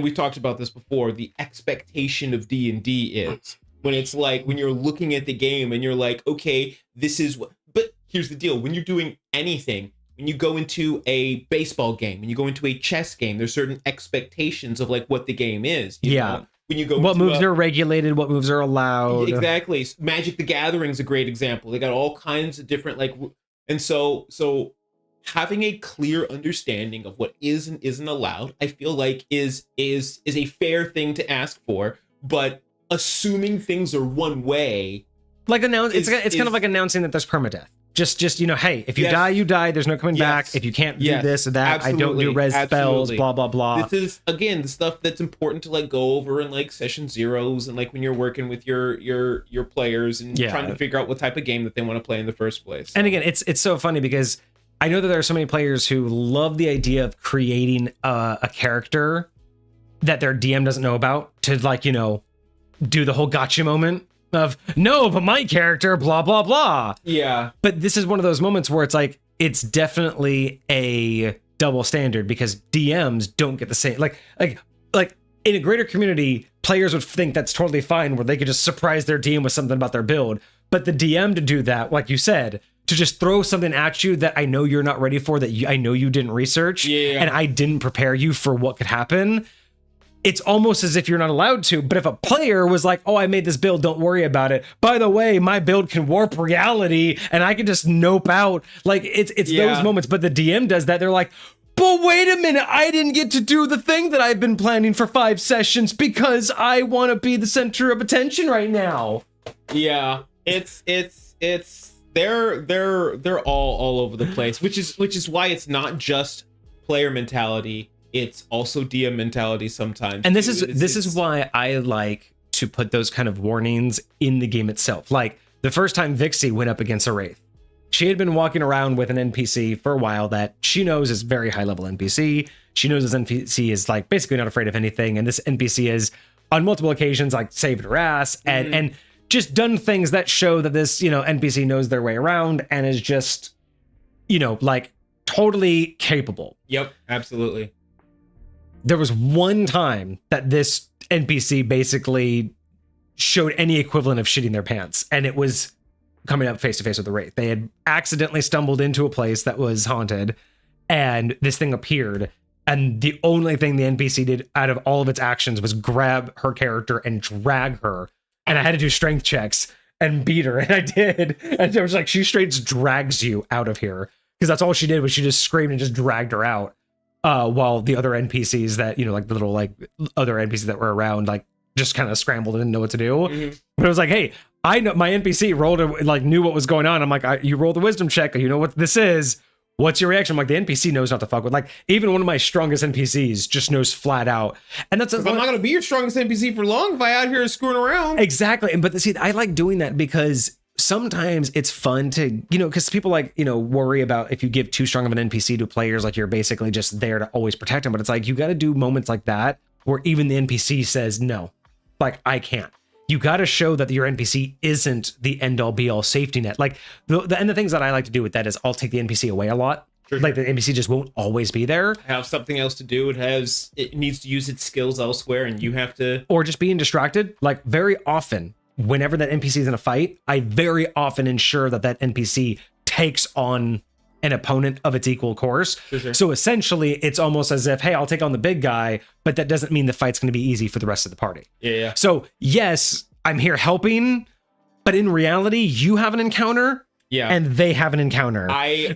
we talked about this before, the expectation of D&D is, when it's like, when you're looking at the game and you're like, okay, this is what, but here's the deal. When you're doing anything, when you go into a baseball game, when you go into a chess game, there's certain expectations of like what the game is. You know? When you go, what moves are regulated, what moves are allowed. Exactly. Magic the Gathering is a great example. They got all kinds of different and so having a clear understanding of what is and isn't allowed, I feel like is a fair thing to ask for. But assuming things are one way, like it's kind of like announcing that there's permadeath. Just hey, if you die, you die. There's no coming back. If you can't do this or that, I don't do res spells. Blah blah blah. This is again the stuff that's important to like go over in like session zeros and like when you're working with your players and trying to figure out what type of game that they want to play in the first place. And again, it's so funny because I know that there are so many players who love the idea of creating a character that their DM doesn't know about to do the whole gotcha moment of, no, but my character, blah, blah, blah. Yeah. But this is one of those moments where it's like, it's definitely a double standard because DMs don't get the same, like in a greater community, players would think that's totally fine where they could just surprise their DM with something about their build. But the DM to do that, like you said, to just throw something at you that I know you're not ready for, that I know you didn't research, and I didn't prepare you for what could happen, it's almost as if you're not allowed to. But if a player was like, oh, I made this build, don't worry about it. By the way, my build can warp reality and I can just nope out. Like it's those moments. But the DM does that. They're like, but wait a minute, I didn't get to do the thing that I've been planning for 5 sessions because I want to be the center of attention right now. Yeah, it's they're all over the place, which is why it's not just player mentality, it's also DM mentality sometimes. And this is why I like to put those kind of warnings in the game itself. Like the first time Vixie went up against a Wraith, she had been walking around with an NPC for a while that she knows is very high level NPC. She knows this NPC is like basically not afraid of anything, and this NPC is on multiple occasions like saved her ass and just done things that show that this, you know, NPC knows their way around and is just, you know, like totally capable. Yep, absolutely. There was one time that this NPC basically showed any equivalent of shitting their pants, and it was coming up face to face with the Wraith. They had accidentally stumbled into a place that was haunted, and this thing appeared, and the only thing the NPC did out of all of its actions was grab her character and drag her. And I had to do strength checks and beat her, and I did. And it was like, she straight drags you out of here. Because that's all she did was she just screamed and just dragged her out. While the other NPCs that, you know, like the little like other NPCs that were around, like just kind of scrambled and didn't know what to do. But it was like, hey, I know my NPC rolled, like knew what was going on. I'm like, you rolled the wisdom check. You know what this is. What's your reaction? I'm like, the NPC knows not to fuck with. Like, even one of my strongest NPCs just knows flat out. And that's... I'm not going to be your strongest NPC for long if I out here screwing around. Exactly. But see, I like doing that because sometimes it's fun to, you know, because people like, you know, worry about if you give too strong of an NPC to players, like you're basically just there to always protect them. But it's like, you got to do moments like that where even the NPC says, no, like, I can't. You got to show that your NPC isn't the end all be all safety net. Like and the things that I like to do with that is I'll take the NPC away a lot. Sure. Like the NPC just won't always be there. Have something else to do. It needs to use its skills elsewhere, and you have to. Or just being distracted. Like very often, whenever that NPC is in a fight, I very often ensure that that NPC takes on an opponent of its equal course. Sure. So essentially, it's almost as if, hey, I'll take on the big guy, but that doesn't mean the fight's going to be easy for the rest of the party. Yeah. So yes, I'm here helping, but in reality, you have an encounter. Yeah, and they have an encounter. I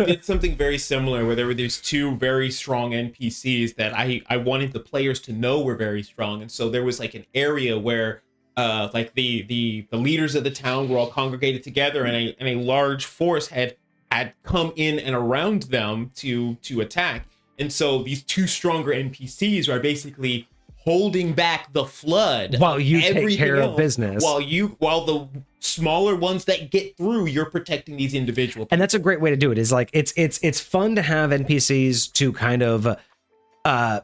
did something very similar where there were these two very strong NPCs that I wanted the players to know were very strong, and so there was like an area where like the leaders of the town were all congregated together, and a large force had come in and around them to attack, and so these two stronger NPCs are basically holding back the flood while you take care of business. While the smaller ones that get through, you're protecting these individual people. And that's a great way to do it. Is like it's fun to have NPCs to kind of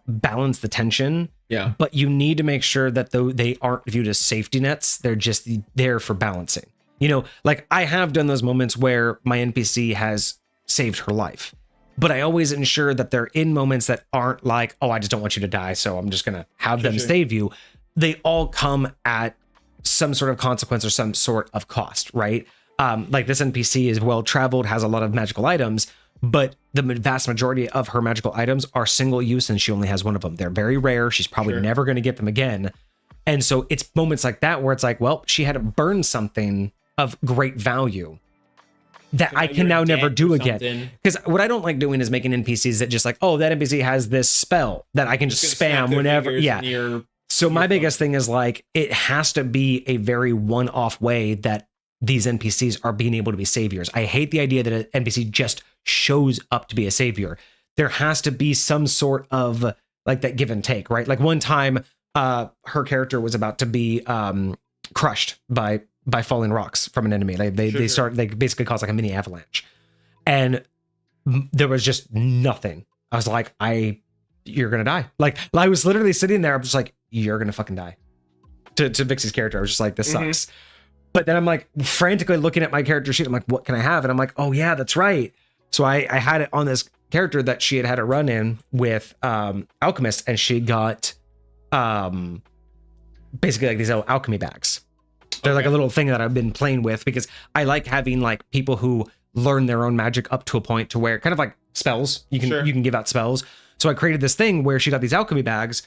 balance the tension. Yeah. But you need to make sure that though they aren't viewed as safety nets, they're just there for balancing. You know, like I have done those moments where my NPC has saved her life. But I always ensure that they're in moments that aren't like, oh, I just don't want you to die, so I'm just going to have them save you. They all come at some sort of consequence or some sort of cost, right? Like this NPC is well-traveled, has a lot of magical items, but the vast majority of her magical items are single use and she only has one of them. They're very rare. She's probably never going to get them again. And so it's moments like that where it's like, well, she had to burn something of great value that I can now never do again. Because what I don't like doing is making NPCs that just like, oh, that NPC has this spell that I can just spam whenever. Yeah. So my biggest thing is like, it has to be a very one-off way that these NPCs are being able to be saviors. I hate the idea that an NPC just shows up to be a savior. There has to be some sort of like that give and take, right? Like one time, her character was about to be crushed by falling rocks from an enemy. They basically cause like a mini avalanche, and there was just nothing. I was like, you're gonna die. Like I was literally sitting there. I'm just like, you're gonna fucking die. To Vixie's character, I was just like, this sucks. But then I'm like frantically looking at my character sheet. I'm like, what can I have? And I'm like, oh yeah, that's right. So I had it on this character that she had a run in with Alchemist, and she got basically like these little alchemy bags. They're like a little thing that I've been playing with because I like having like people who learn their own magic up to a point to where kind of like spells, you can give out spells. So I created this thing where she got these alchemy bags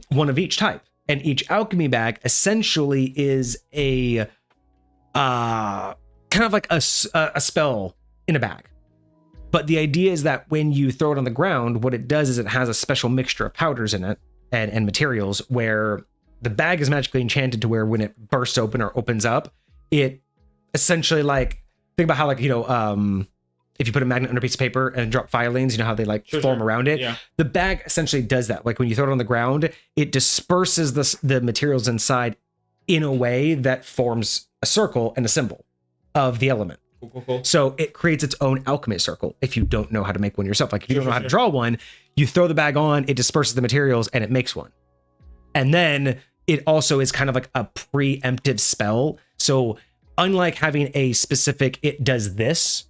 one of each type. And each alchemy bag essentially is a kind of like a spell in a bag. But the idea is that when you throw it on the ground, what it does is it has a special mixture of powders in it and materials where the bag is magically enchanted to where when it bursts open or opens up, it essentially like, think about how like, if you put a magnet under a piece of paper and drop filings, how they like form around it. Yeah. The bag essentially does that. Like when you throw it on the ground, it disperses the materials inside in a way that forms a circle and a symbol of the element. Cool. So it creates its own alchemy circle if you don't know how to make one yourself. Like if you don't know how to draw one, you throw the bag on, it disperses the materials and it makes one. And then it also is kind of like a preemptive spell. So unlike having a specific, it does this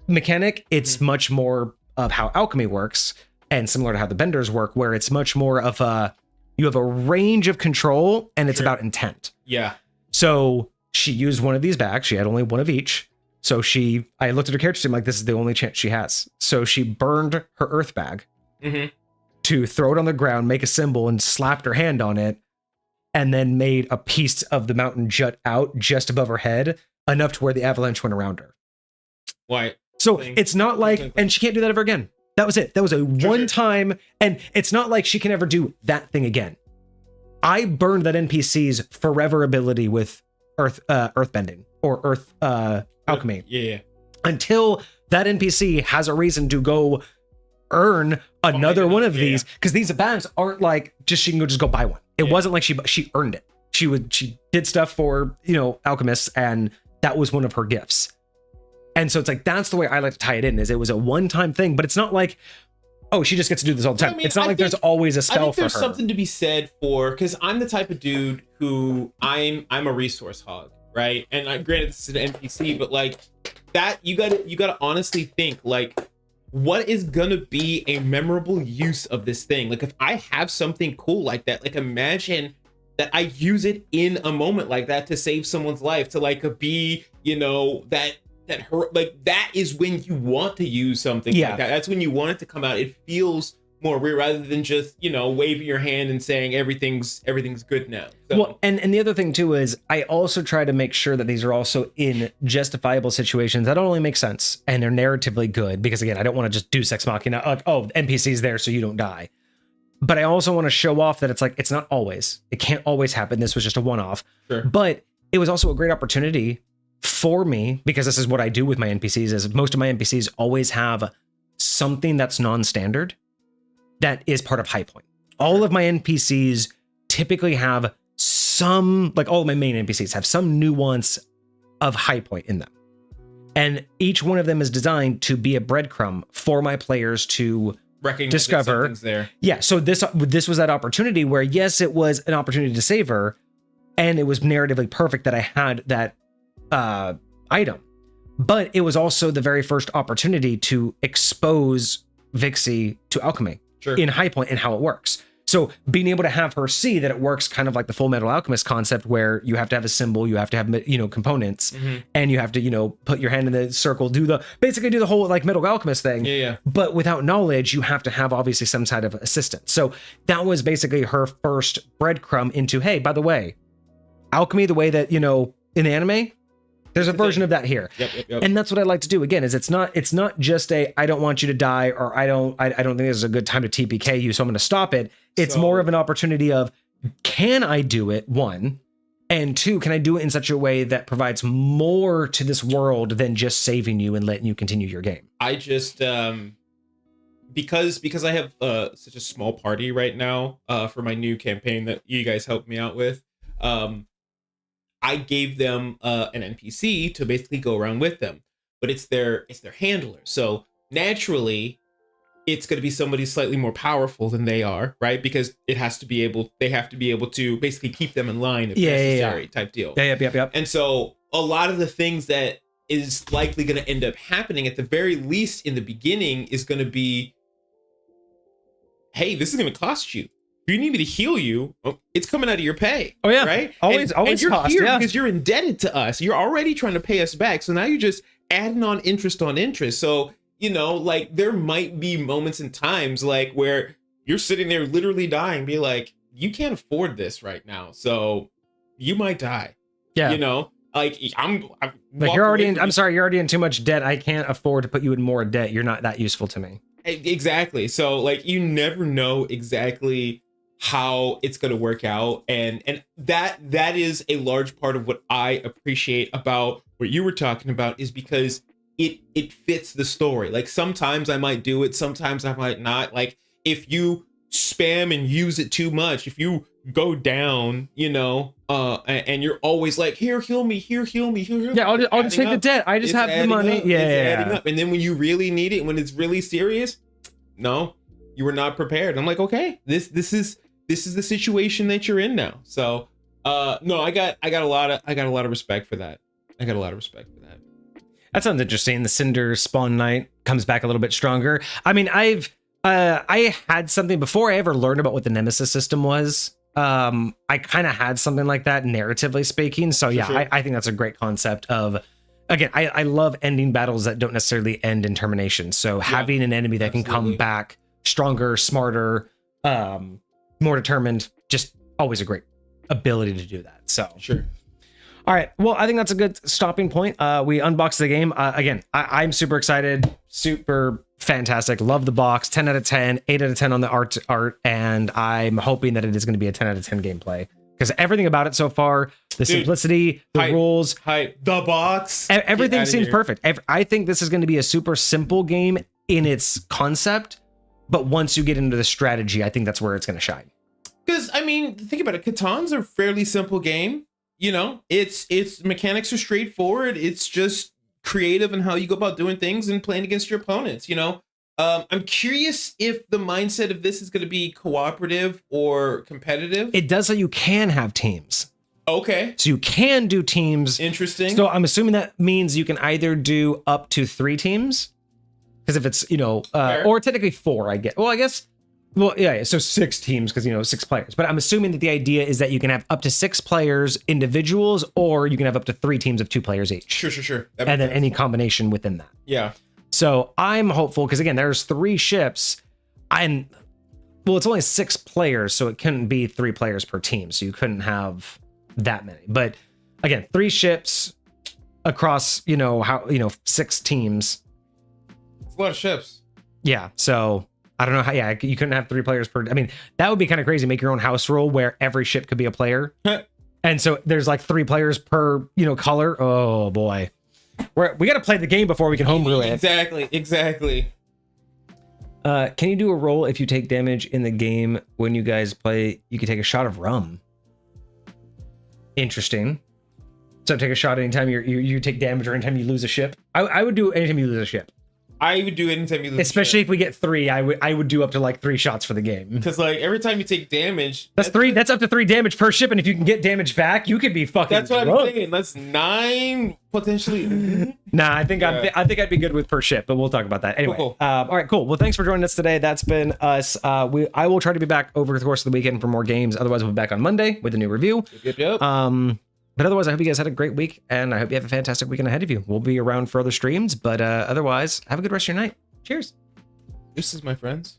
mechanic, it's much more of how alchemy works and similar to how the benders work, where it's much more of you have a range of control and it's about intent. Yeah. So she used one of these bags. She had only one of each. So I looked at her character sheet, I'm like, this is the only chance she has. So she burned her earth bag to throw it on the ground, make a symbol, and slapped her hand on it, and then made a piece of the mountain jut out just above her head, enough to where the avalanche went around her. Why? So it's not like, and she can't do that ever again. That was it. That was a one time, and it's not like she can ever do that thing again. I burned that NPC's forever ability with earthbending or earth alchemy. Yeah. Until that NPC has a reason to go earn another one of these, because these bags aren't like just she can just go buy one. It wasn't like she earned it. She did stuff for alchemists, and that was one of her gifts. And so it's like that's the way I like to tie it in. Is it was a one-time thing, but it's not like, oh, she just gets to do this all the time. It's not like there's always a spell for her. There's something to be said for, because I'm the type of dude who I'm a resource hog, right? And granted this is an NPC, but like that you gotta honestly think like, what is gonna be a memorable use of this thing? Like if I have something cool like that, like imagine that I use it in a moment like that to save someone's life, to like be that her, like that is when you want to use something like that. That's when you want it to come out. It feels more real rather than just waving your hand and saying everything's good now. So. Well, and the other thing too is I also try to make sure that these are also in justifiable situations that only make sense and they're narratively good, because again, I don't want to just do sex machina, like, oh, NPC's there so you don't die. But I also want to show off that it's like, it's not always, it can't always happen. This was just a one-off. Sure. But it was also a great opportunity for me, because this is what I do with my NPCs, is most of my NPCs always have something that's non-standard that is part of High Point. All of my NPCs typically have some, like all of my main NPCs have some nuance of High Point in them. And each one of them is designed to be a breadcrumb for my players to discover. There. Yeah, so this was that opportunity where, yes, it was an opportunity to save her, and it was narratively perfect that I had that item, but it was also the very first opportunity to expose Vixie to alchemy in High Point and how it works. So being able to have her see that it works kind of like the Full Metal Alchemist concept, where you have to have a symbol, you have to have components, and you have to put your hand in the circle, basically do the whole like Metal Alchemist thing. Yeah. But without knowledge, you have to have obviously some side of assistance. So that was basically her first breadcrumb into, hey, by the way, alchemy, the way that in the anime. There's a version of that here. Yep. And that's what I like to do. Again, is it's not just a, I don't want you to die, or I don't think this is a good time to TPK you, so I'm going to stop it. It's more of an opportunity of, can I do it? One, and two, can I do it in such a way that provides more to this world than just saving you and letting you continue your game? I just because I have such a small party right now for my new campaign that you guys helped me out with. I gave them an NPC to basically go around with them, but it's their handler. So naturally, it's going to be somebody slightly more powerful than they are, right? Because they have to be able to basically keep them in line if necessary, type deal. Yep. And so a lot of the things that is likely going to end up happening, at the very least in the beginning, is going to be, hey, this is going to cost you. If you need me to heal you, it's coming out of your pay. Oh yeah, right. Always and you're cost, here because you're indebted to us. You're already trying to pay us back, so now you're just adding on interest on interest. So like there might be moments and times like where you're sitting there literally dying, be like, you can't afford this right now, so you might die. Yeah. You know, like I'm like you're already in, I'm sorry, you're already in too much debt. I can't afford to put you in more debt. You're not that useful to me. Exactly. So like you never know exactly how it's going to work out, and that is a large part of what I appreciate about what you were talking about, is because it fits the story. Like sometimes I might do it, sometimes I might not. Like if you spam and use it too much, if you go down, you know, and you're always like, here, heal me, here, heal me, here. Yeah, I'll just take the debt. I just have the money. Yeah, adding up. And then when you really need it, when it's really serious, no, you were not prepared. I'm like, okay, this is the situation that you're in now. So, no, I got a lot of respect for that. I got a lot of respect for that. That sounds interesting. The Cinder Spawn Knight comes back a little bit stronger. I mean, I had something before I ever learned about what the Nemesis system was. I kind of had something like that, narratively speaking. So yeah, sure. I think that's a great concept of, again, I love ending battles that don't necessarily end in termination. So having an enemy that can come back stronger, smarter, more determined, just always a great ability to do that. So sure. All right. Well, I think that's a good stopping point. We unboxed the game. Again, I'm super excited, super fantastic. Love the box. 10 out of 10, 8 out of 10 on the art. And I'm hoping that it is going to be a 10 out of 10 gameplay, because everything about it so far, the simplicity, the rules, the box, everything seems perfect. I think this is going to be a super simple game in its concept, but once you get into the strategy, I think that's where it's going to shine. Because I mean, think about it. Catan's a fairly simple game. You know, its mechanics are straightforward. It's just creative in how you go about doing things and playing against your opponents. You know, I'm curious if the mindset of this is going to be cooperative or competitive. It does, so you can have teams. Okay. So you can do teams. Interesting. So I'm assuming that means you can either do up to 3 teams. Because if it's, you know, or technically 4, I guess. Well, I guess. Well, yeah, so 6 teams, because, you know, 6 players. But I'm assuming that the idea is that you can have up to 6 players, individuals, or you can have up to 3 teams of 2 players each. Sure. And then any combination within that. Yeah. So I'm hopeful, because, again, there's 3 ships. Well, it's only 6 players, so it couldn't be 3 players per team. So you couldn't have that many. But, again, 3 ships across, 6 teams. It's a lot of ships. Yeah, so I don't know how, you couldn't have 3 players per, I mean, that would be kind of crazy. Make your own house rule where every ship could be a player. And so there's like 3 players per, color. Oh boy. We got to play the game before we can homebrew it. Exactly. Can you do a roll if you take damage in the game when you guys play? You can take a shot of rum. Interesting. So take a shot anytime you take damage or anytime you lose a ship. I would do anytime you lose a ship. I would do it anytime you lose. Especially if we get 3, I would do up to like 3 shots for the game. Because like every time you take damage, that's 3. That's up to 3 damage per ship, and if you can get damage back, you could be fucking. That's what I'm thinking. That's 9 potentially. Nah, I think I'd be good with per ship, but we'll talk about that anyway. Cool. All right, cool. Well, thanks for joining us today. That's been us. I will try to be back over the course of the weekend for more games. Otherwise, we'll be back on Monday with a new review. Yep. But otherwise, I hope you guys had a great week, and I hope you have a fantastic weekend ahead of you. We'll be around for other streams, but otherwise, have a good rest of your night. Cheers. This is my friends.